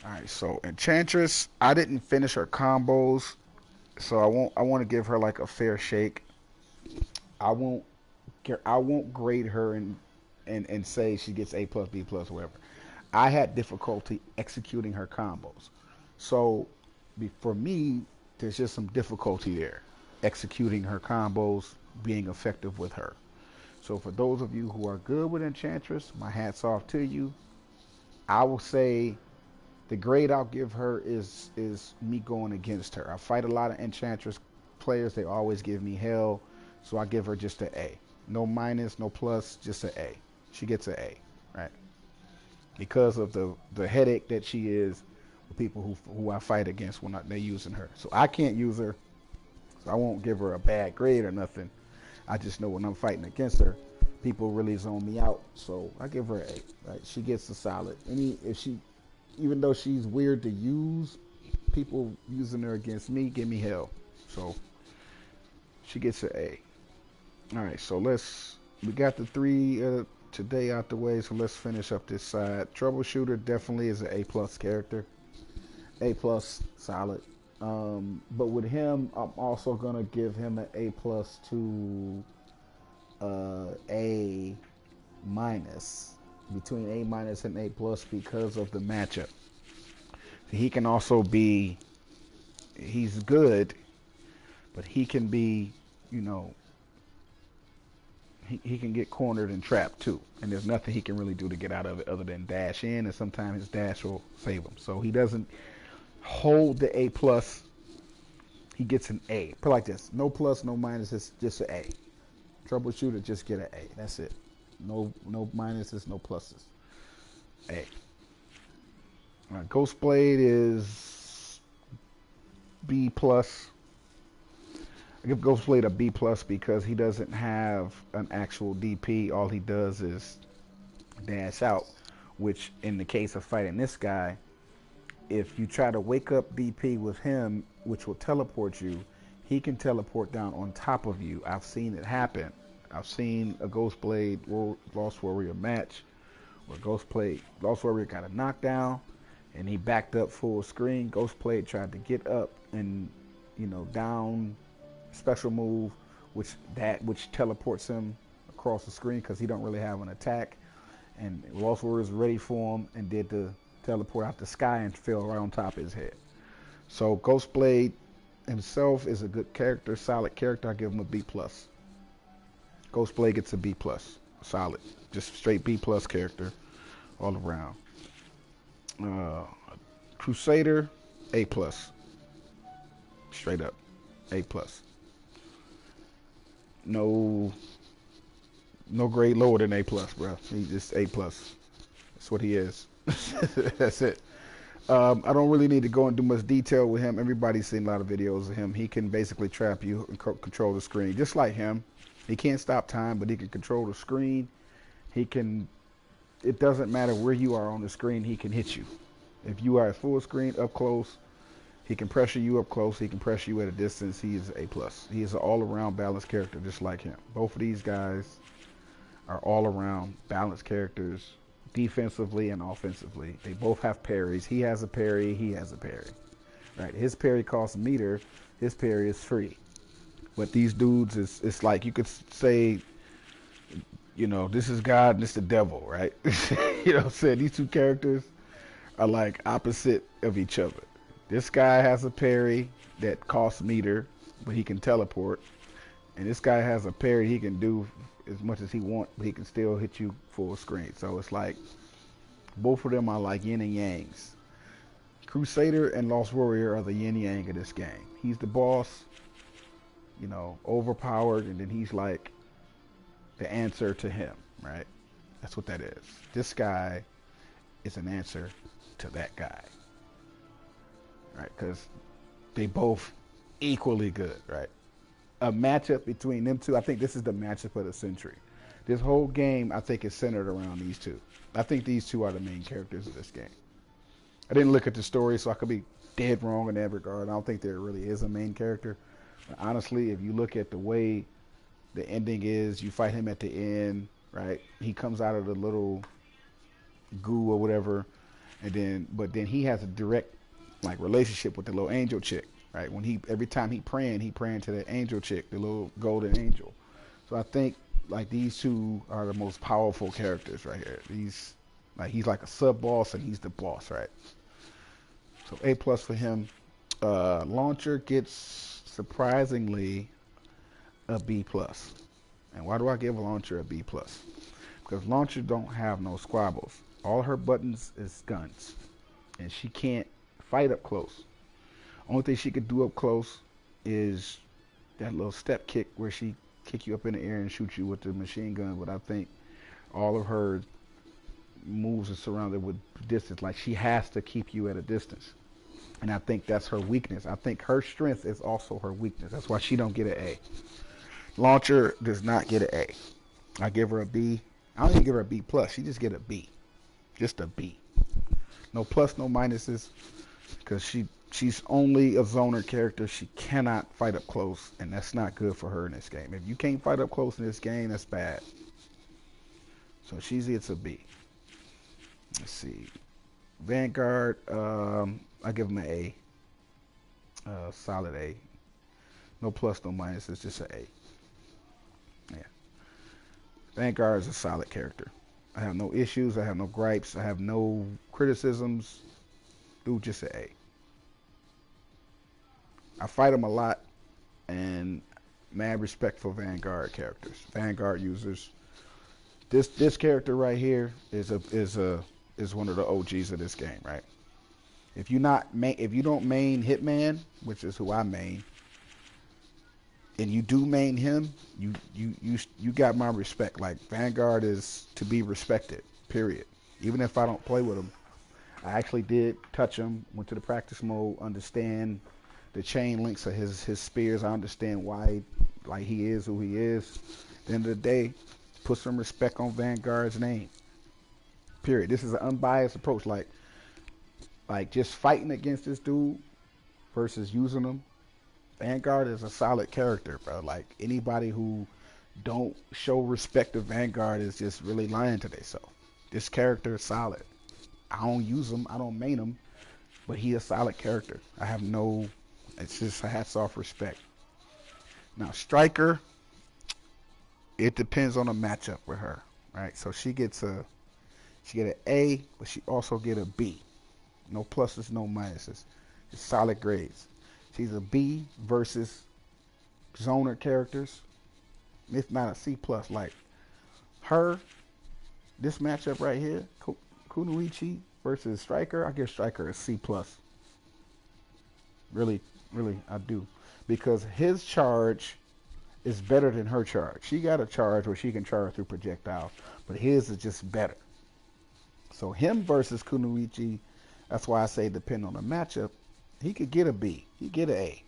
[SPEAKER 1] All right, so Enchantress, I didn't finish her combos, so I want to give her like a fair shake. I won't grade her and say she gets A plus, B plus, whatever. I had difficulty executing her combos, so for me, there's just some difficulty there, executing her combos, being effective with her. So for those of you who are good with Enchantress, my hat's off to you. I will say the grade I'll give her is me going against her. I fight a lot of Enchantress players. They always give me hell. So I give her just an A. No minus, no plus, just an A. She gets an A, right? Because of the headache that she is with people who I fight against when they're using her. So I can't use her. So I won't give her a bad grade or nothing. I just know when I'm fighting against her, people really zone me out. So I give her an A. Right? She gets a solid. Even though she's weird to use, people using her against me give me hell. So she gets an A. All right, so we got the 3 today out the way, so let's finish up this side. Troubleshooter definitely is an A plus character. A plus, solid. But with him, I'm also gonna give him an A plus to A minus, between A minus and A plus because of the matchup. He can also be, he's good, but he can be, you know, he can get cornered and trapped too, and there's nothing he can really do to get out of it other than dash in, and sometimes his dash will save him. So he doesn't hold the A plus. He gets an A. Put it like this: no plus, no minus. It's just an A. Troubleshooter, just get an A. That's it. No minuses, no pluses. A. Ghostblade is B plus. I give Ghostblade a B plus because he doesn't have an actual DP. All he does is dash out, which in the case of fighting this guy, if you try to wake up DP with him, which will teleport you, he can teleport down on top of you. I've seen it happen. I've seen a Ghostblade Lost Warrior match where Lost Warrior got a knockdown and he backed up full screen. Ghostblade tried to get up and, down special move, which teleports him across the screen because he don't really have an attack. And Lost Warrior was ready for him and did the teleport out the sky and fell right on top of his head. So Ghostblade himself is a good character, solid character. I give him a B plus. Ghostblade gets a B plus, solid, just straight B plus character all around. Crusader, A plus, straight up, A plus. No grade lower than A plus, bro. He's just A plus. That's what he is. That's it. I don't really need to go into much detail with him. Everybody's seen a lot of videos of him. He can basically trap you and control the screen, just like him. He can't stop time, but he can control the screen. It doesn't matter where you are on the screen, he can hit you. If you are at full screen, up close, he can pressure you up close. He can pressure you at a distance. He is A plus. He is an all-around balanced character, just like him. Both of these guys are all-around balanced characters, defensively and offensively. They both have parries. He has a parry. He has a parry. Right? His parry costs a meter. His parry is free. But these dudes, it's like you could say, this is God and this is the devil, right? You know what I'm saying? These two characters are like opposite of each other. This guy has a parry that costs meter, but he can teleport. And this guy has a parry he can do as much as he wants, but he can still hit you full screen. So it's like both of them are like yin and yangs. Crusader and Lost Warrior are the yin and yang of this game. He's the boss, overpowered, and then he's like the answer to him, right? That's what that is. This guy is an answer to that guy, right? Because they both equally good, right? A matchup between them two. I think this is the matchup of the century. This whole game, I think, is centered around these two. I think these two are the main characters of this game. I didn't look at the story, so I could be dead wrong in that regard. I don't think there really is a main character. But honestly, if you look at the way the ending is, you fight him at the end, right? He comes out of the little goo or whatever, but then he has a direct relationship with the little angel chick. Right, every time he praying to that angel chick, the little golden angel. So I think these two are the most powerful characters right here. He's like a sub boss and he's the boss, right? So A plus for him. Launcher gets surprisingly a B plus. And why do I give Launcher a B plus? Because Launcher don't have no squabbles. All her buttons is guns, and she can't fight up close. Only thing she could do up close is that little step kick where she kick you up in the air and shoot you with the machine gun. But I think all of her moves are surrounded with distance. Like, she has to keep you at a distance. And I think that's her weakness. I think her strength is also her weakness. That's why she don't get an A. Launcher does not get an A. I give her a B. I don't even give her a B plus. She just get a B. Just a B. No plus, no minuses. Because she's only a zoner character. She cannot fight up close, and that's not good for her in this game. If you can't fight up close in this game, that's bad. So she gets a B. Let's see. Vanguard, I give him an A. Solid A. No plus, no minus. It's just an A. Yeah. Vanguard is a solid character. I have no issues. I have no gripes. I have no criticisms. Dude, just an A. I fight him a lot, and mad respect for Vanguard characters, Vanguard users. This character right here is one of the OGs of this game, right? If you don't main Hitman, which is who I main, and you do main him, you got my respect. Like, Vanguard is to be respected, period. Even if I don't play with him, I actually did touch him, went to the practice mode, understand the chain links of his spears. I understand why, like, he is who he is. At the end of the day, put some respect on Vanguard's name. Period. This is an unbiased approach. Like just fighting against this dude versus using him. Vanguard is a solid character, bro. Like anybody who don't show respect to Vanguard is just really lying to themselves. This character is solid. I don't use him. I don't main him. But he a solid character. I have no, it's just a hats off respect. Now, Striker, it depends on the matchup with her, right? So she get an A, but she also get a B. No pluses, no minuses. Just solid grades. She's a B versus zoner characters. It's not a C plus. Like her, this matchup right here, Kunoichi versus Striker, I give Striker a C plus. Really, I do. Because his charge is better than her charge. She got a charge where she can charge through projectiles, but his is just better. So him versus Kunoichi, that's why I say depending on the matchup, he could get a B. He get an A.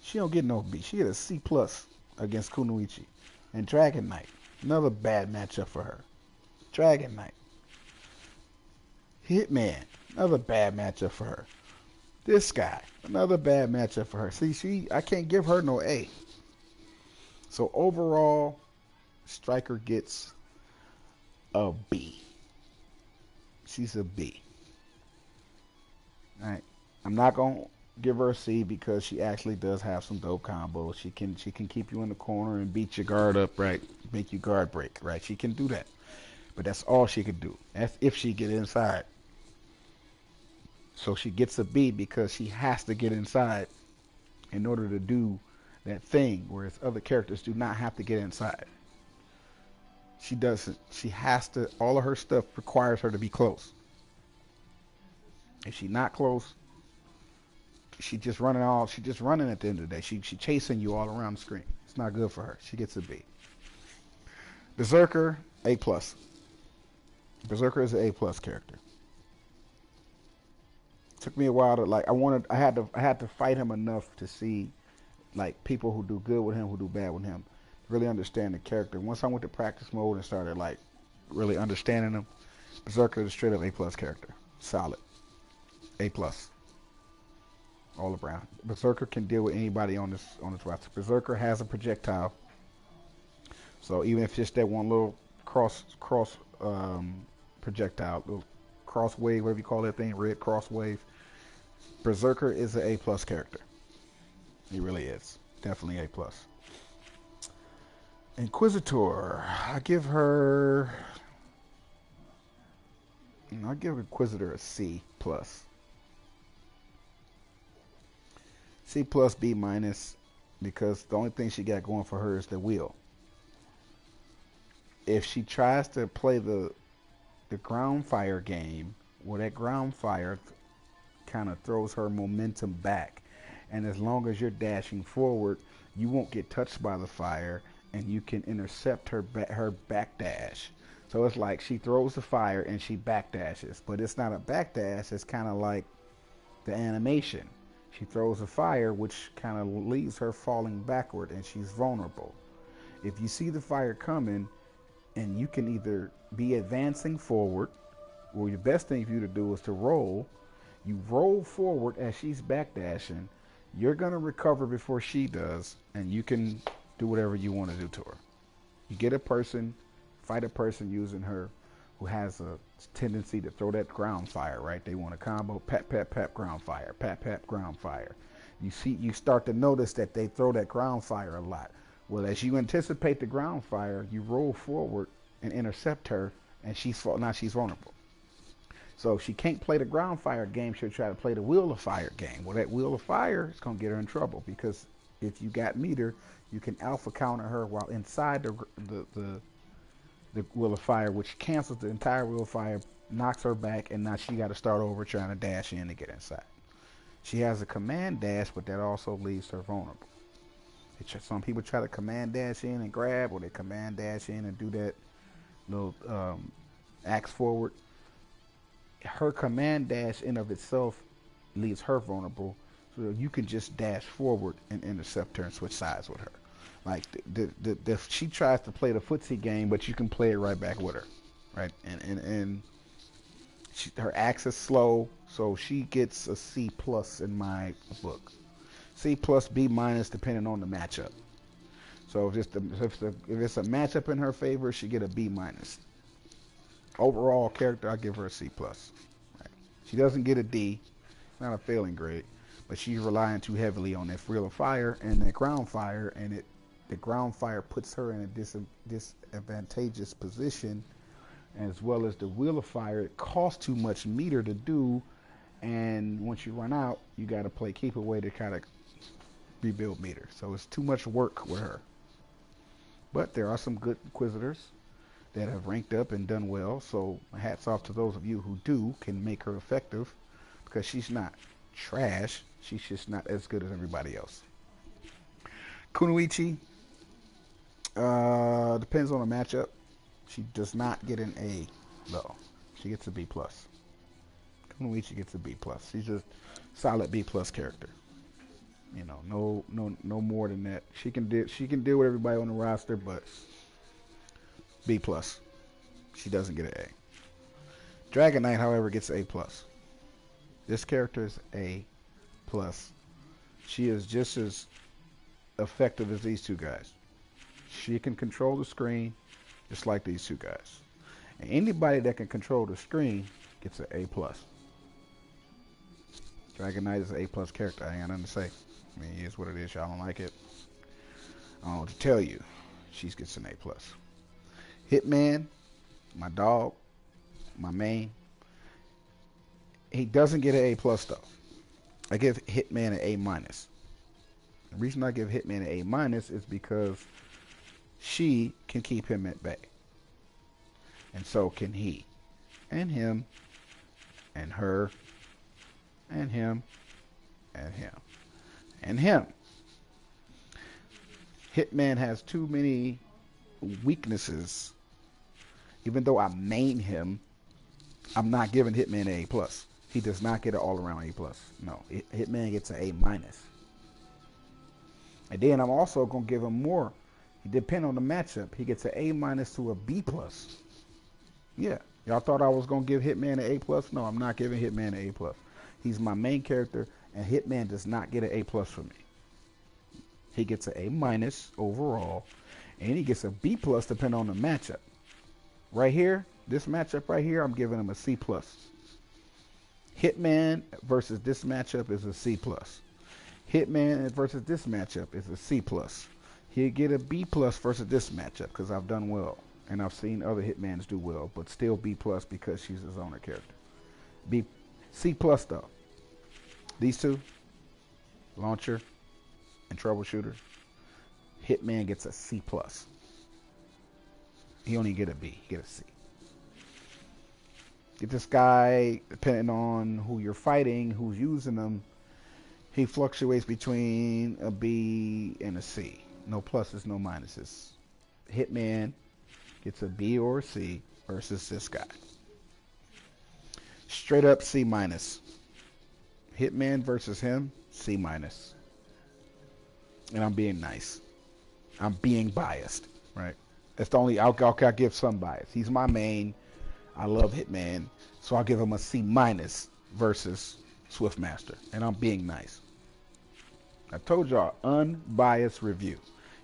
[SPEAKER 1] She don't get no B. She get a C plus against Kunoichi. And Dragon Knight, another bad matchup for her. Dragon Knight. Hitman, another bad matchup for her. This guy, another bad matchup for her. See, I can't give her no A. So overall, Striker gets a B. She's a B. All right. I'm not gonna give her a C because she actually does have some dope combos. She can keep you in the corner and beat your guard up, right? Make you guard break, right? She can do that. But that's all she could do. That's if she get inside. So she gets a B because she has to get inside in order to do that thing, whereas other characters do not have to get inside. She doesn't. She has to. All of her stuff requires her to be close. If she's not close, she just running at the end of the day. She chasing you all around the screen. It's not good for her. She gets a B. Berserker, A plus. Berserker is an A plus character. Took me a while to I had to fight him enough to see like people who do good with him, who do bad with him, really understand the character. Once I went to practice mode and started like really understanding him, Berserker is a straight up A plus character. Solid. A plus. All around. Berserker can deal with anybody on this roster. Berserker has a projectile. So even if it's just that one little cross projectile, little cross wave, whatever you call that thing, red cross wave, Berserker is an A plus character. He really is. Definitely A plus. Inquisitor, I give Inquisitor a C plus. C plus, B minus, because the only thing she got going for her is the wheel. If she tries to play the ground fire game, well, that ground fire kind of throws her momentum back. And as long as you're dashing forward, you won't get touched by the fire, and you can intercept her back dash. So it's like she throws the fire and she back dashes, but it's not a back dash. It's kind of like the animation. She throws a fire, which kind of leaves her falling backward, and she's vulnerable. If you see the fire coming, and you can either be advancing forward, or the best thing for you to do is to roll. You roll forward as she's backdashing. You're going to recover before she does, and you can do whatever you want to do to her. You get a person, fight a person using her who has a tendency to throw that ground fire, right? They want a combo, pep, pep, pep, ground fire, pep, pep, ground fire. You start to notice that they throw that ground fire a lot. Well, as you anticipate the ground fire, you roll forward and intercept her, and now she's vulnerable. So if she can't play the ground fire game, she'll try to play the wheel of fire game. Well, that wheel of fire is going to get her in trouble, because if you got meter, you can alpha counter her while inside the wheel of fire, which cancels the entire wheel of fire, knocks her back, and now she got to start over trying to dash in to get inside. She has a command dash, but that also leaves her vulnerable. Some people try to command dash in and grab, or they command dash in and do that little axe forward. Her command dash in of itself leaves her vulnerable. So you can just dash forward and intercept her and switch sides with her. Like she tries to play the footsie game, but you can play it right back with her, right? And her axe is slow, so she gets a C plus in my book. C plus, B minus, depending on the matchup. So if it's a matchup in her favor, she get a B minus. Overall character, I give her a C plus. Right? She doesn't get a D, not a failing grade, but she's relying too heavily on that Frill of Fire and that Ground Fire, and the Ground Fire puts her in a disadvantageous position, as well as the Wheel of Fire. It costs too much meter to do, and once you run out, you got to play Keep Away to kind of rebuild meter. So it's too much work with her. But there are some good Inquisitors that have ranked up and done well, so hats off to those of you who can make her effective, because she's not trash, she's just not as good as everybody else. Kunoichi, depends on the matchup. She does not get an A, though. She gets a B plus. Kunoichi gets a B plus. She's a solid B plus character. You know, no more than that. She can deal with everybody on the roster, but B plus. She doesn't get an A. Dragon Knight, however, gets A plus. This character is A plus. She is just as effective as these two guys. She can control the screen just like these two guys. And anybody that can control the screen gets an A plus. Dragon Knight is an A plus character. I ain't got nothing to say. I mean, it is what it is. Y'all don't like it. I don't know what to tell you. She gets an A plus. Hitman, my dog, my main. He doesn't get an A plus though. I give Hitman an A minus. The reason I give Hitman an A minus is because she can keep him at bay. And so can he. And him. And her. And him. And him. And him. Hitman has too many weaknesses. Even though I main him, I'm not giving Hitman an A plus. He does not get an all-around A plus. No, Hitman gets an A minus. And then I'm also gonna give him more. Depending on the matchup, he gets an A minus to a B plus. Yeah, y'all thought I was gonna give Hitman an A plus? No, I'm not giving Hitman an A plus. He's my main character, and Hitman does not get an A plus from me. He gets an A minus overall, and he gets a B plus depending on the matchup. Right here, this matchup right here, I'm giving him a C plus. Hitman versus this matchup is a C plus. Hitman versus this matchup is a C plus. He'll get a B plus versus this matchup because I've done well. And I've seen other Hitmans do well, but still B plus because she's his owner character. C plus though. These two, Launcher and Troubleshooter, Hitman gets a C plus. He only get a B, he get a C. Get this guy, depending on who you're fighting, who's using them, he fluctuates between a B and a C. No pluses, no minuses. Hitman gets a B or a C versus this guy. Straight up C minus. Hitman versus him, C minus. And I'm being nice. I'm being biased, right? That's the only, I'll give some bias. He's my main. I love Hitman, so I'll give him a C minus versus Swiftmaster. And I'm being nice. I told y'all, unbiased review.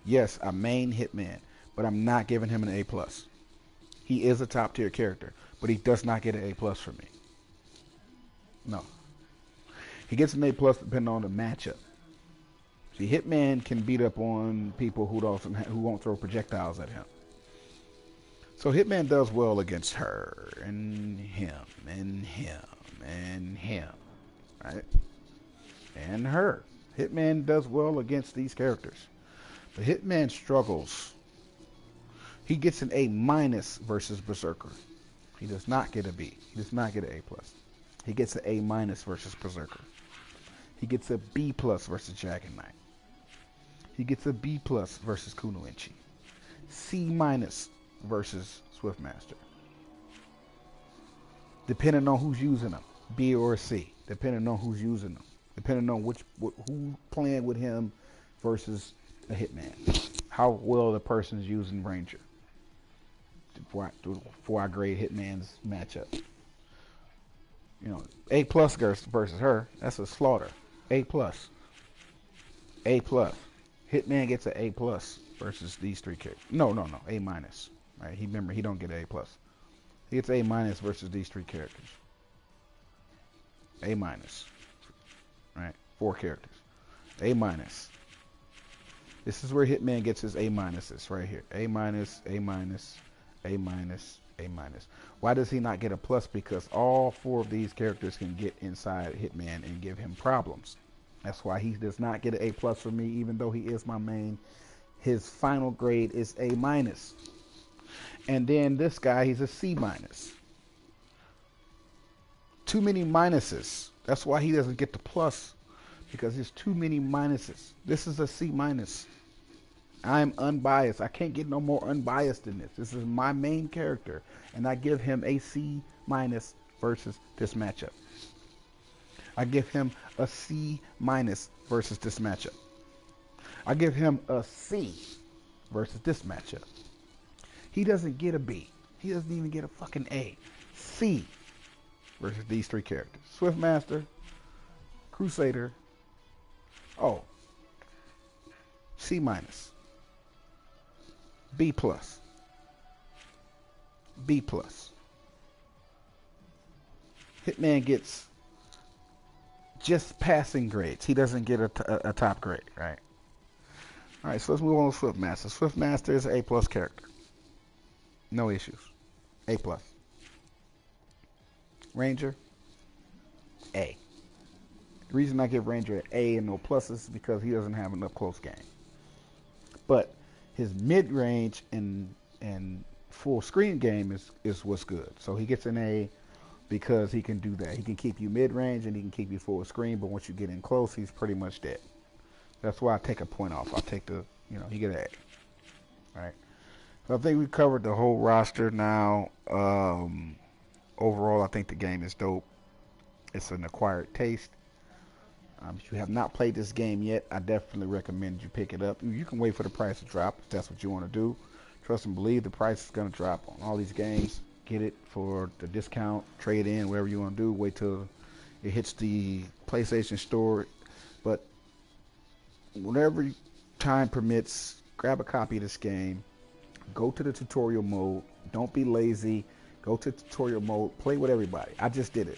[SPEAKER 1] Yes, I main Hitman, but I'm not giving him an A plus. He is a top tier character, but he does not get an A plus from me. No. He gets an A plus depending on the matchup. See, Hitman can beat up on people who won't throw projectiles at him. So Hitman does well against her and him and him and him, right? And her. Hitman does well against these characters. But Hitman struggles. He gets an A minus versus Berserker. He does not get a B. He does not get an A plus. He gets an A minus versus Berserker. He gets a B plus versus Dragon Knight. He gets a B plus versus Kunoichi. C minus versus Swiftmaster. Depending on who's using them. B or C. Depending on who's using them. depending on who playing with him versus a hitman. How well the person's using Ranger before I grade hitman's matchup. You know, A plus versus her, that's a slaughter. A plus. A plus. Hitman gets an A plus versus these three characters. No, A minus. Right? Remember, he don't get an A plus. He gets A minus versus these three characters. A minus. Right? 4 characters. A minus. This is where Hitman gets his A minuses right here. A minus, A minus, A minus, A minus. Why does he not get a plus? Because all 4 of these characters can get inside Hitman and give him problems. That's why he does not get an A plus for me, even though he is my main. His final grade is A minus. And then this guy, he's a C minus. Too many minuses. That's why he doesn't get the plus, because there's too many minuses. This is a C minus. I'm unbiased. I can't get no more unbiased than this. This is my main character, and I give him a C minus versus this matchup. I give him a C minus versus this matchup. I give him a C versus this matchup. He doesn't get a B. He doesn't even get a fucking A. C versus these 3 characters. Swiftmaster, Crusader. Oh. C minus. B plus. B plus. Hitman gets just passing grades. He doesn't get a top grade, right? All right, so let's move on to Swiftmaster. Swiftmaster is an A plus character. No issues. A plus. Ranger, A. The reason I give Ranger an A and no pluses is because he doesn't have enough close game. But his mid-range and full screen game is what's good. So he gets an A because he can do that. He can keep you mid-range and he can keep you full screen, but once you get in close, he's pretty much dead. That's why I take a point off. I take the, he get an A. All right. So I think we covered the whole roster now. Overall, I think the game is dope. It's an acquired taste. If you have not played this game yet, I definitely recommend you pick it up. You can wait for the price to drop if that's what you want to do. Trust and believe the price is going to drop on all these games. Get it for the discount, trade in, whatever you want to do. Wait till it hits the PlayStation Store. But whenever time permits, grab a copy of this game. Go to the tutorial mode. Don't be lazy. Go to tutorial mode. Play with everybody. I just did it.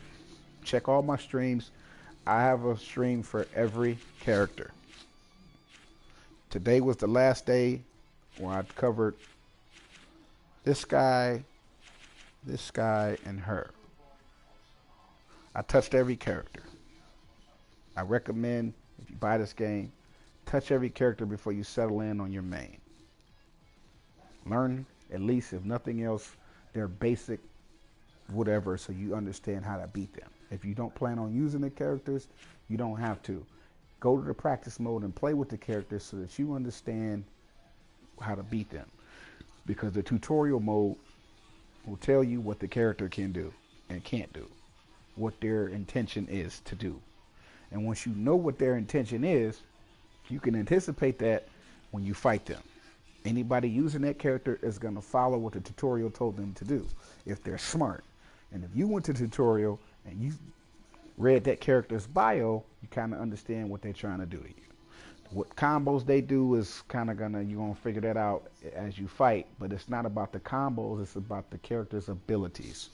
[SPEAKER 1] Check all my streams. I have a stream for every character. Today was the last day where I covered this guy, and her. I touched every character. I recommend, if you buy this game, touch every character before you settle in on your main. Learn, at least if nothing else, their basic whatever, so you understand how to beat them. If you don't plan on using the characters, you don't have to. Go to the practice mode and play with the characters so that you understand how to beat them. Because the tutorial mode will tell you what the character can do and can't do, what their intention is to do. And once you know what their intention is, you can anticipate that when you fight them. Anybody using that character is going to follow what the tutorial told them to do, if they're smart. And if you went to the tutorial and you read that character's bio, you kind of understand what they're trying to do to you. What combos they do is kind of you're going to figure that out as you fight, but it's not about the combos, it's about the character's abilities.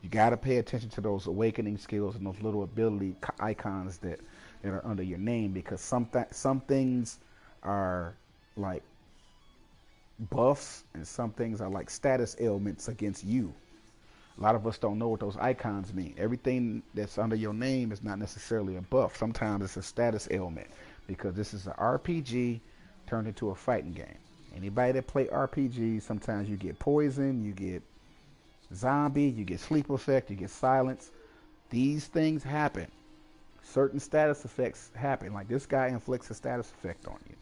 [SPEAKER 1] You got to pay attention to those awakening skills and those little ability icons that are under your name, because some things are like buffs and some things are like status ailments against you. A lot of us don't know what those icons mean. Everything that's under your name is not necessarily a buff. Sometimes it's a status ailment, because this is an RPG turned into a fighting game. Anybody that play RPG, sometimes you get poison, you get zombie, you get sleep effect, you get silence. These things happen. Certain status effects happen. Like this guy inflicts a status effect on you.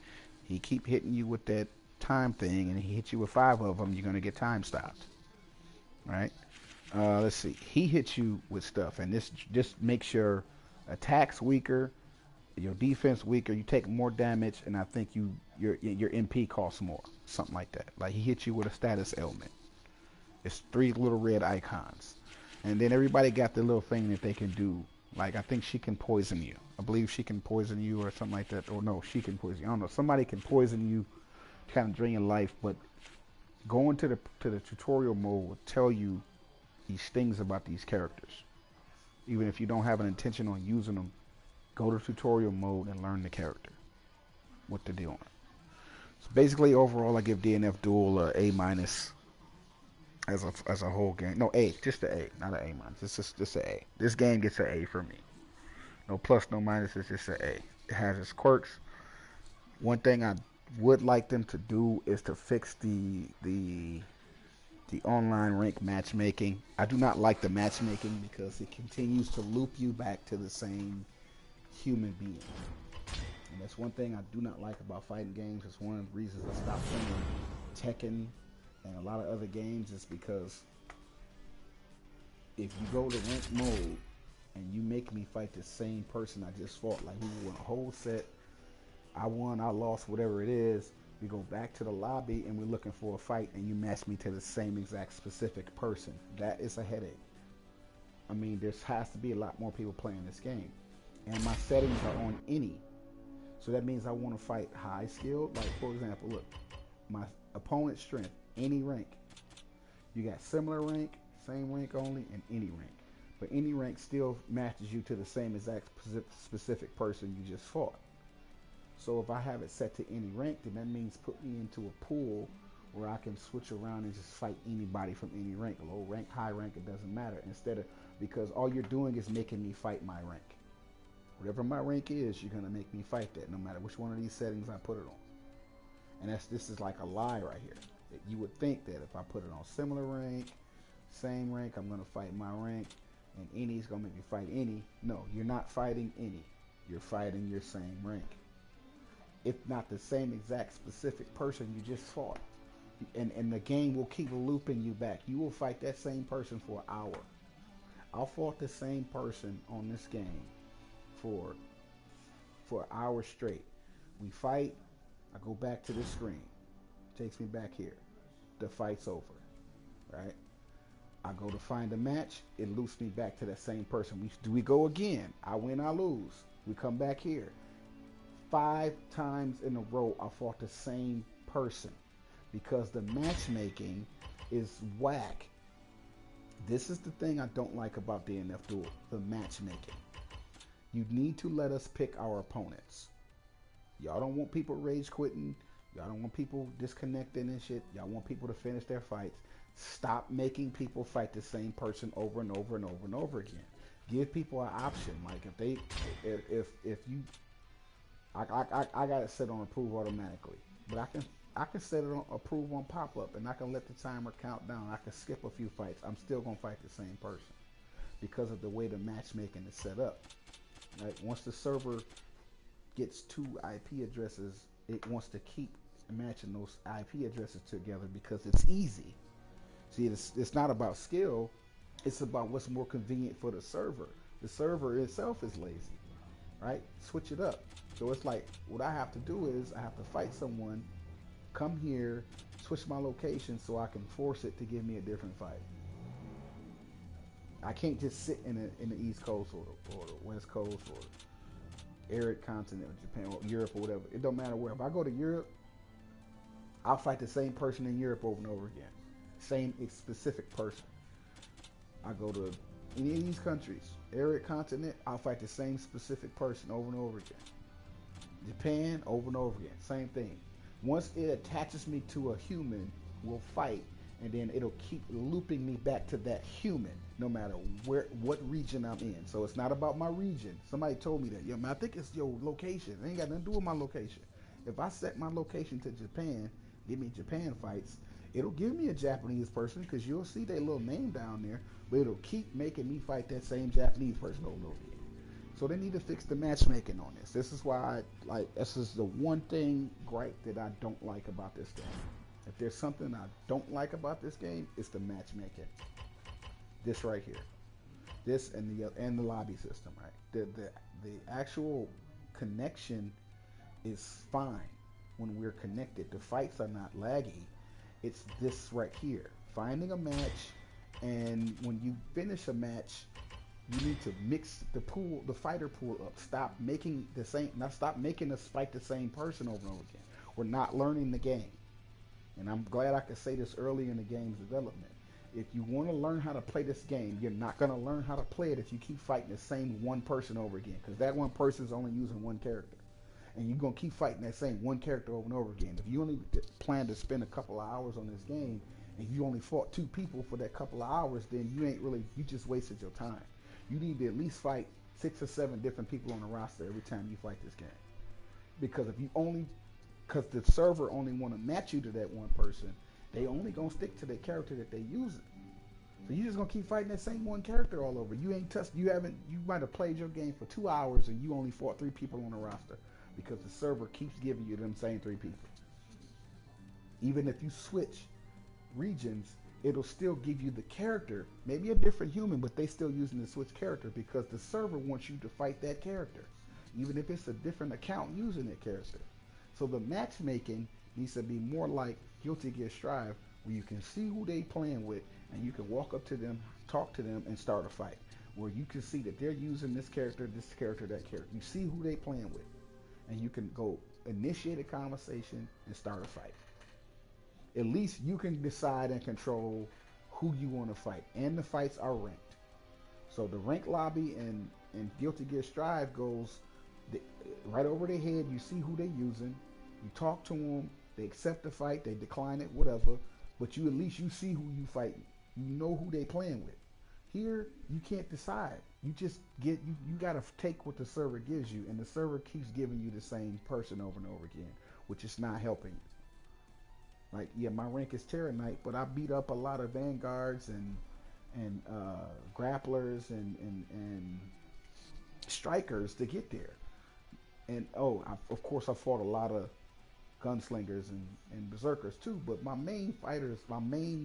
[SPEAKER 1] He keep hitting you with that time thing, and he hits you with 5 of them, you're going to get time stopped. Right? Let's see. He hits you with stuff, and this just makes your attacks weaker, your defense weaker, you take more damage, and I think your MP costs more, something like that. Like he hit you with a status ailment. It's three little red icons, and then everybody got the little thing that they can do. Like I think she can poison you. I believe she can poison you or something like that. Or no, she can poison you. I don't know. Somebody can poison you, kind of drain your life. But going to the tutorial mode will tell you these things about these characters. Even if you don't have an intention on using them, go to tutorial mode and learn the character, what they're doing. So basically, overall, I give DNF Duel a A minus as a whole game. No, A, just an A, not an A minus. It's just an A. This game gets an A for me. No plus, no minus. It's just an A. It has its quirks. One thing I would like them to do is to fix the online rank matchmaking. I do not like the matchmaking because it continues to loop you back to the same human being. And that's one thing I do not like about fighting games. It's one of the reasons I stopped playing Tekken and a lot of other games is because if you go to rank mode and you make me fight the same person I just fought, like we won a whole set, I won, I lost, whatever it is, we go back to the lobby and we're looking for a fight and you match me to the same exact specific person. That is a headache. I mean, there has to be a lot more people playing this game. And my settings are on any. So that means I want to fight high skill. Like, for example, look, my opponent's strength, any rank. You got similar rank, same rank only, and any rank. But any rank still matches you to the same exact specific person you just fought. So if I have it set to any rank, then that means put me into a pool where I can switch around and just fight anybody from any rank. Low rank, high rank, it doesn't matter. Instead of, because all you're doing is making me fight my rank. Whatever my rank is, you're going to make me fight that no matter which one of these settings I put it on. And this is like a lie right here. You would think that if I put it on similar rank, same rank, I'm going to fight my rank, and any is going to make me fight any. No, you're not fighting any. You're fighting your same rank. If not the same exact specific person you just fought. And the game will keep looping you back. You will fight that same person for an hour. I fought the same person on this game for an hour straight. We fight, I go back to this screen. Takes me back here. The fight's over. Right? I go to find a match, it loops me back to that same person. We go again. I win, I lose. We come back here. 5 times in a row I fought the same person because the matchmaking is whack. This is the thing I don't like about DNF Duel, the matchmaking. You need to let us pick our opponents. Y'all don't want people rage quitting. Y'all don't want people disconnecting and shit. Y'all want people to finish their fights. Stop making people fight the same person over and over and over and over again. Give people an option. Like if you I got it set on approve automatically, but I can set it on approve on pop up, and I can let the timer count down. I can skip a few fights. I'm still gonna fight the same person because of the way the matchmaking is set up. Right? Once the server gets 2 IP addresses, it wants to keep matching those IP addresses together because it's easy. See, it's not about skill. It's about what's more convenient for the server. The server itself is lazy. Right? Switch it up. So it's like what I have to do is I have to fight someone, come here, switch my location so I can force it to give me a different fight. I can't just sit in the East Coast or the West Coast or arid continent or Japan or Europe or whatever. It don't matter where. If I go to Europe, I'll fight the same person in Europe over and over again. Same specific person. I go to any of these countries, arid continent, I'll fight the same specific person over and over again. Japan, over and over again, same thing. Once it attaches me to a human, we'll fight, and then it'll keep looping me back to that human, no matter what region I'm in. So it's not about my region. Somebody told me that. Yo, man, I think it's your location. It ain't got nothing to do with my location. If I set my location to Japan, give me Japan fights, it'll give me a Japanese person because you'll see their little name down there, but it'll keep making me fight that same Japanese person over and over again. So they need to fix the matchmaking on this. This is why this is the one thing gripe that I don't like about this game. If there's something I don't like about this game, it's the matchmaking. This right here. This and the lobby system, right? The actual connection is fine when we're connected. The fights are not laggy. It's this right here. Finding a match, and when you finish a match, you need to mix the fighter pool up. Stop making us fight the same person over and over again. We're not learning the game. And I'm glad I could say this early in the game's development. If you want to learn how to play this game, you're not going to learn how to play it if you keep fighting the same one person over again, because that one person is only using one character. And you're going to keep fighting that same one character over and over again. If you only plan to spend a couple of hours on this game, and you only fought 2 people for that couple of hours, then you just wasted your time. You need to at least fight 6 or 7 different people on the roster every time you fight this game. Because because the server only want to match you to that one person, they only gonna stick to the character that they using. So you just gonna keep fighting that same one character all over. You might have played your game for 2 hours and you only fought 3 people on the roster because the server keeps giving you them same 3 people. Even if you switch regions, it'll still give you the character, maybe a different human, but they still using the switch character because the server wants you to fight that character, even if it's a different account using that character. So the matchmaking needs to be more like Guilty Gear Strive, where you can see who they playing with and you can walk up to them, talk to them, and start a fight. Where you can see that they're using this character, that character. You see who they playing with, and you can go initiate a conversation and start a fight. At least you can decide and control who you want to fight, and the fights are ranked. So the rank lobby in Guilty Gear Strive goes right over their head. You see who they're using. You talk to them. They accept the fight. They decline it, whatever. But at least you see who you fighting. You know who they playing with. Here, you can't decide. You just you got to take what the server gives you, and the server keeps giving you the same person over and over again, which is not helping you. Like, yeah, my rank is Terra Knight, but I beat up a lot of Vanguards and Grapplers and Strikers to get there. And of course I fought a lot of Gunslingers and Berserkers too, but my main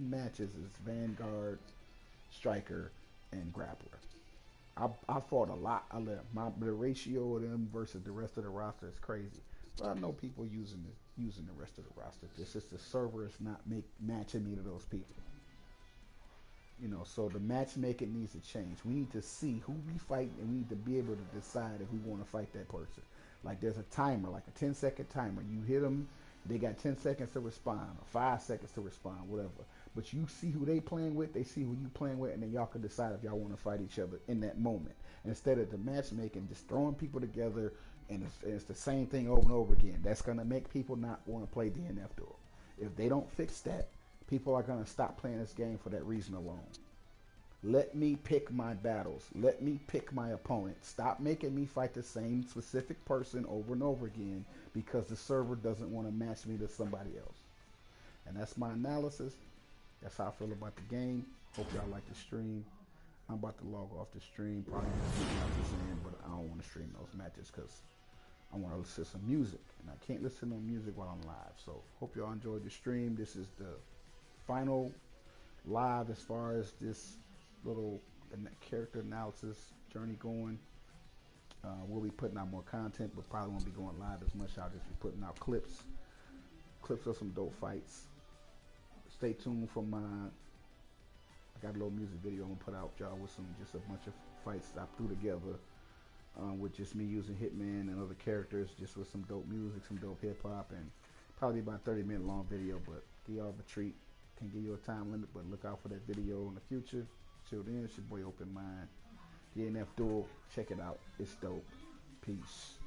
[SPEAKER 1] matches is Vanguard, Striker, and Grappler. I fought a lot. The ratio of them versus the rest of the roster is crazy. But I know people using the rest of the roster. It's just the server is not matching me to those people. So the matchmaking needs to change. We need to see who we fight, and we need to be able to decide if we want to fight that person. Like, there's a timer, like a 10-second timer. You hit them, they got 10 seconds to respond, or 5 seconds to respond, whatever. But you see who they playing with, they see who you playing with, and then y'all can decide if y'all want to fight each other in that moment. Instead of the matchmaking, just throwing people together, and it's the same thing over and over again. That's going to make people not want to play DNF Duel. If they don't fix that, people are going to stop playing this game for that reason alone. Let me pick my battles. Let me pick my opponent. Stop making me fight the same specific person over and over again because the server doesn't want to match me to somebody else. And that's my analysis. That's how I feel about the game. Hope y'all like the stream. I'm about to log off the stream. Probably but I don't want to stream those matches because I want to listen to some music. And I can't listen to music while I'm live. So hope y'all enjoyed the stream. This is the final live as far as this little character analysis journey going. We'll be putting out more content, but probably won't be going live as much. I'll just be putting out clips of some dope fights. Stay tuned for I got a little music video I'm gonna put out, y'all, with just a bunch of fights I threw together with just me using Hitman and other characters, just with some dope music, some dope hip hop, and probably about a 30-minute long video. But give y'all a treat. Can't give you a time limit, but look out for that video in the future. Till then, it's your boy Open Mind. DNF Duel. Check it out. It's dope. Peace.